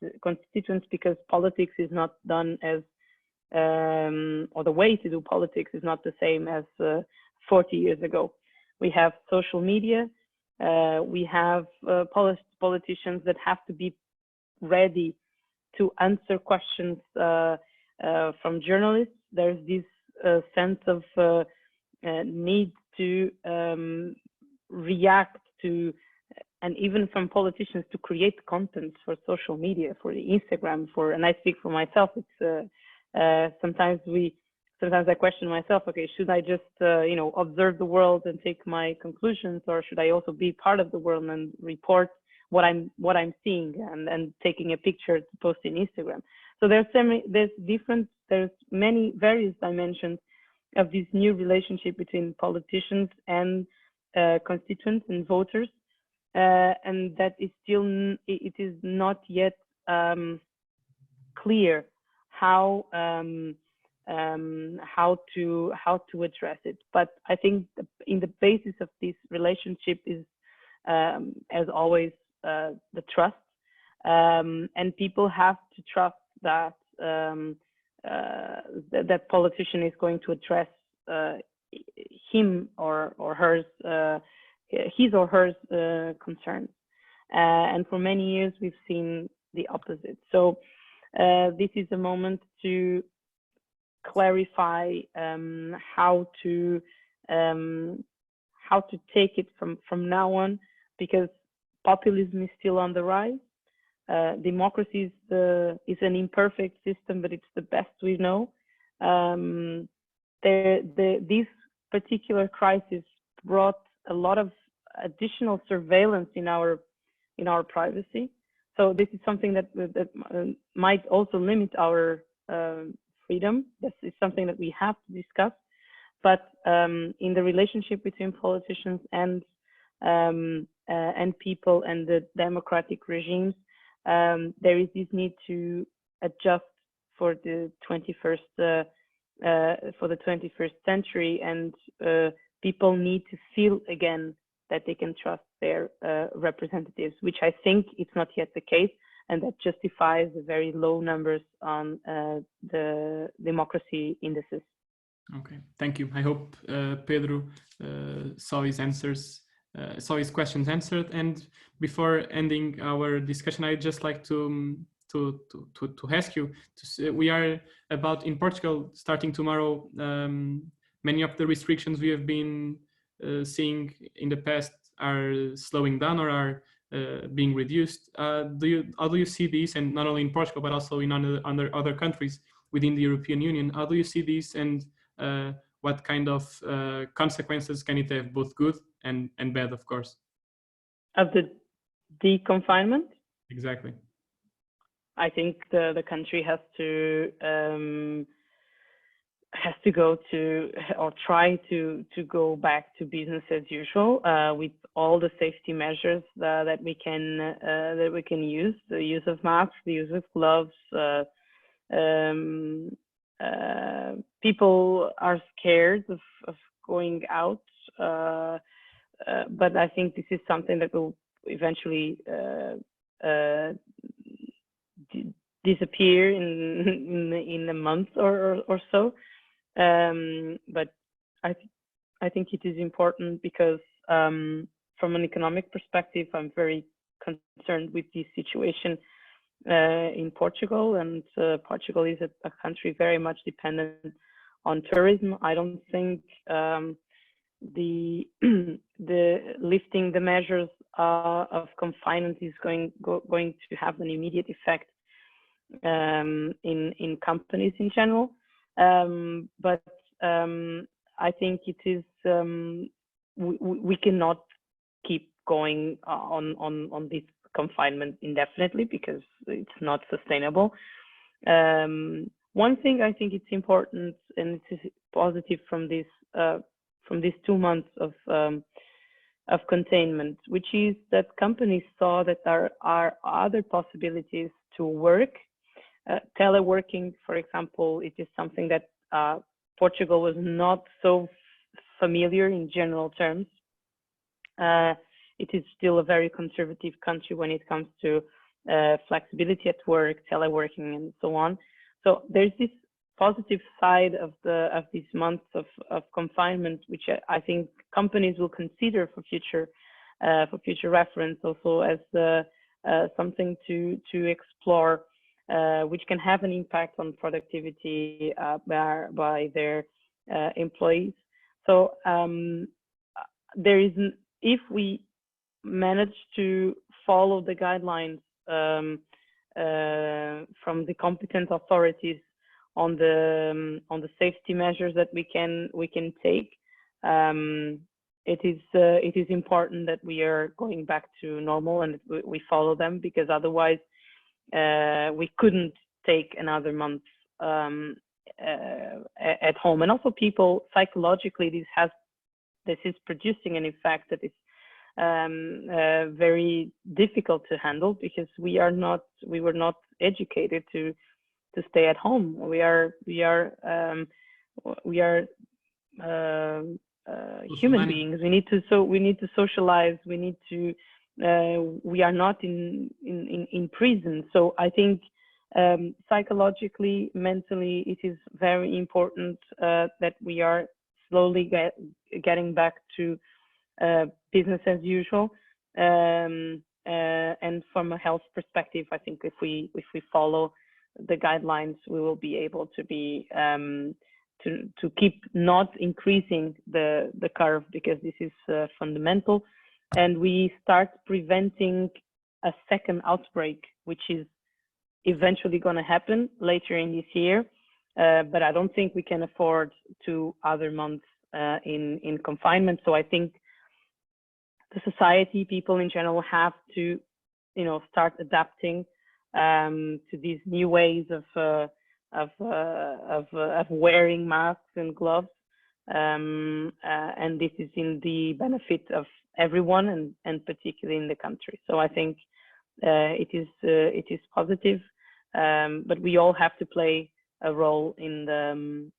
Speaker 2: because politics is not done as or the way to do politics is not the same as 40 years ago. We have social media. We have politicians that have to be ready to answer questions from journalists. There's this sense of need to react to, and even from politicians, to create content for social media, for the Instagram, and I speak for myself. It's sometimes I question myself. Okay, should I just observe the world and take my conclusions, or should I also be part of the world and report what I'm seeing and taking a picture to post in Instagram? So there's many various dimensions of this new relationship between politicians and constituents and voters, and that is it is not yet clear how to address it. But I think in the basis of this relationship is, as always, the trust, and people have to trust that that politician is going to address him or hers, his or her concerns. And for many years, we've seen the opposite. So this is a moment to clarify how to take it from now on, because populism is still on the rise. Democracy is an imperfect system, but it's the best we know. This particular crisis brought a lot of additional surveillance in our privacy. So this is something that might also limit our freedom. This is something that we have to discuss. But in the relationship between politicians and people and the democratic regimes, there is this need to adjust for the 21st century, and people need to feel again that they can trust their representatives, which I think it's not yet the case, and that justifies the very low numbers on the democracy indices.
Speaker 1: Okay, thank you. I hope Pedro saw his questions answered. And before ending our discussion, I'd just like to ask you. We are about in Portugal starting tomorrow. Many of the restrictions we have been seeing in the past are slowing down or are being reduced. How do you see these, and not only in Portugal but also in other countries within the European Union? How do you see these, and what kind of consequences can it have, both good and bad, of course?
Speaker 2: Of the deconfinement?
Speaker 1: Exactly.
Speaker 2: I think the country has to go to, or try to go back to business as usual, with all the safety measures that we can use, the use of masks, the use of gloves. People are scared of going out, but I think this is something that will eventually disappear in a month or so. But I think it is important because from an economic perspective, I'm very concerned with this situation in Portugal, and Portugal is a country very much dependent on tourism. I don't think the lifting the measures of confinement is going to have an immediate effect in companies in general. But I think it is we cannot keep going on this confinement indefinitely because it's not sustainable. One thing I think it's important, and it is positive from these 2 months of containment, which is that companies saw that there are other possibilities to work. Teleworking, for example, it is something that Portugal was not so familiar in general terms. It is still a very conservative country when it comes to flexibility at work, teleworking, and so on. So there's this positive side of these months of confinement, which I think companies will consider for future reference, also as something to explore, which can have an impact on productivity by their employees. So there is, if we manage to follow the guidelines from the competent authorities on the safety measures that we can take, it is important that we are going back to normal and we follow them, because otherwise we couldn't take another month at home. And also, people psychologically, this is producing an effect that is very difficult to handle, because we were not educated to stay at home. We are human beings. We need to socialize. We are not in prison. So I think psychologically, mentally, it is very important that we are slowly getting back to business as usual. And from a health perspective, I think if we follow the guidelines, we will be able to be to keep not increasing the curve, because this is fundamental, and we start preventing a second outbreak, which is eventually going to happen later in this year. But I don't think we can afford 2 other months in confinement. So I think the society, people in general, have to, start adapting to these new ways of wearing masks and gloves, and this is in the benefit of everyone, and particularly in the country. So I think it is positive, but we all have to play a role in the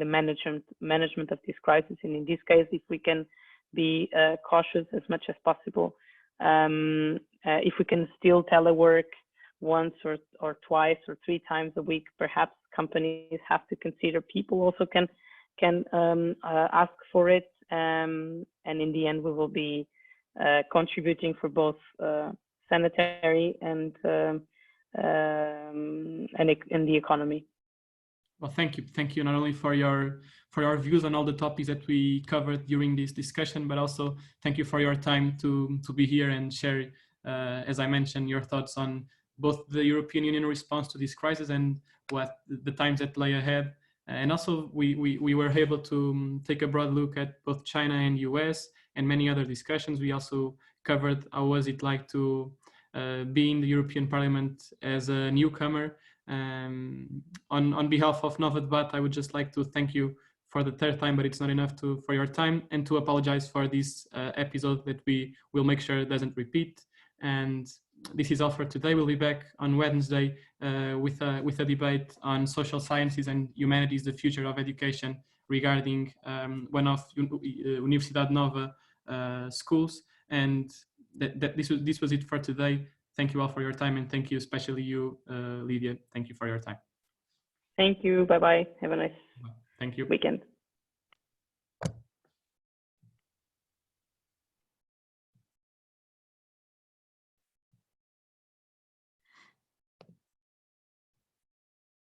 Speaker 2: management of this crisis. And in this case, if we can be cautious as much as possible, if we can still telework once or twice or 3 times a week, perhaps companies have to consider. People also can ask for it, and in the end we will be contributing for both sanitary and the economy.
Speaker 1: Well, thank you not only for your views on all the topics that we covered during this discussion, but also thank you for your time to be here and share, as I mentioned, your thoughts on both the European Union response to this crisis and what the times that lay ahead. And also we were able to take a broad look at both China and US and many other discussions. We also covered how was it like to be in the European Parliament as a newcomer. On behalf of Nova Debate, I would just like to thank you for the third time, but it's not enough for your time, and to apologize for this episode that we will make sure doesn't repeat. And this is all for today. We'll be back on Wednesday with a debate on social sciences and humanities, the future of education, regarding one of Universidade Nova schools. And this was it for today. Thank you all for your time, and thank you, especially you, Lydia. Thank you for your time.
Speaker 2: Thank you. Bye-bye. Have a nice
Speaker 1: Thank you.
Speaker 2: weekend.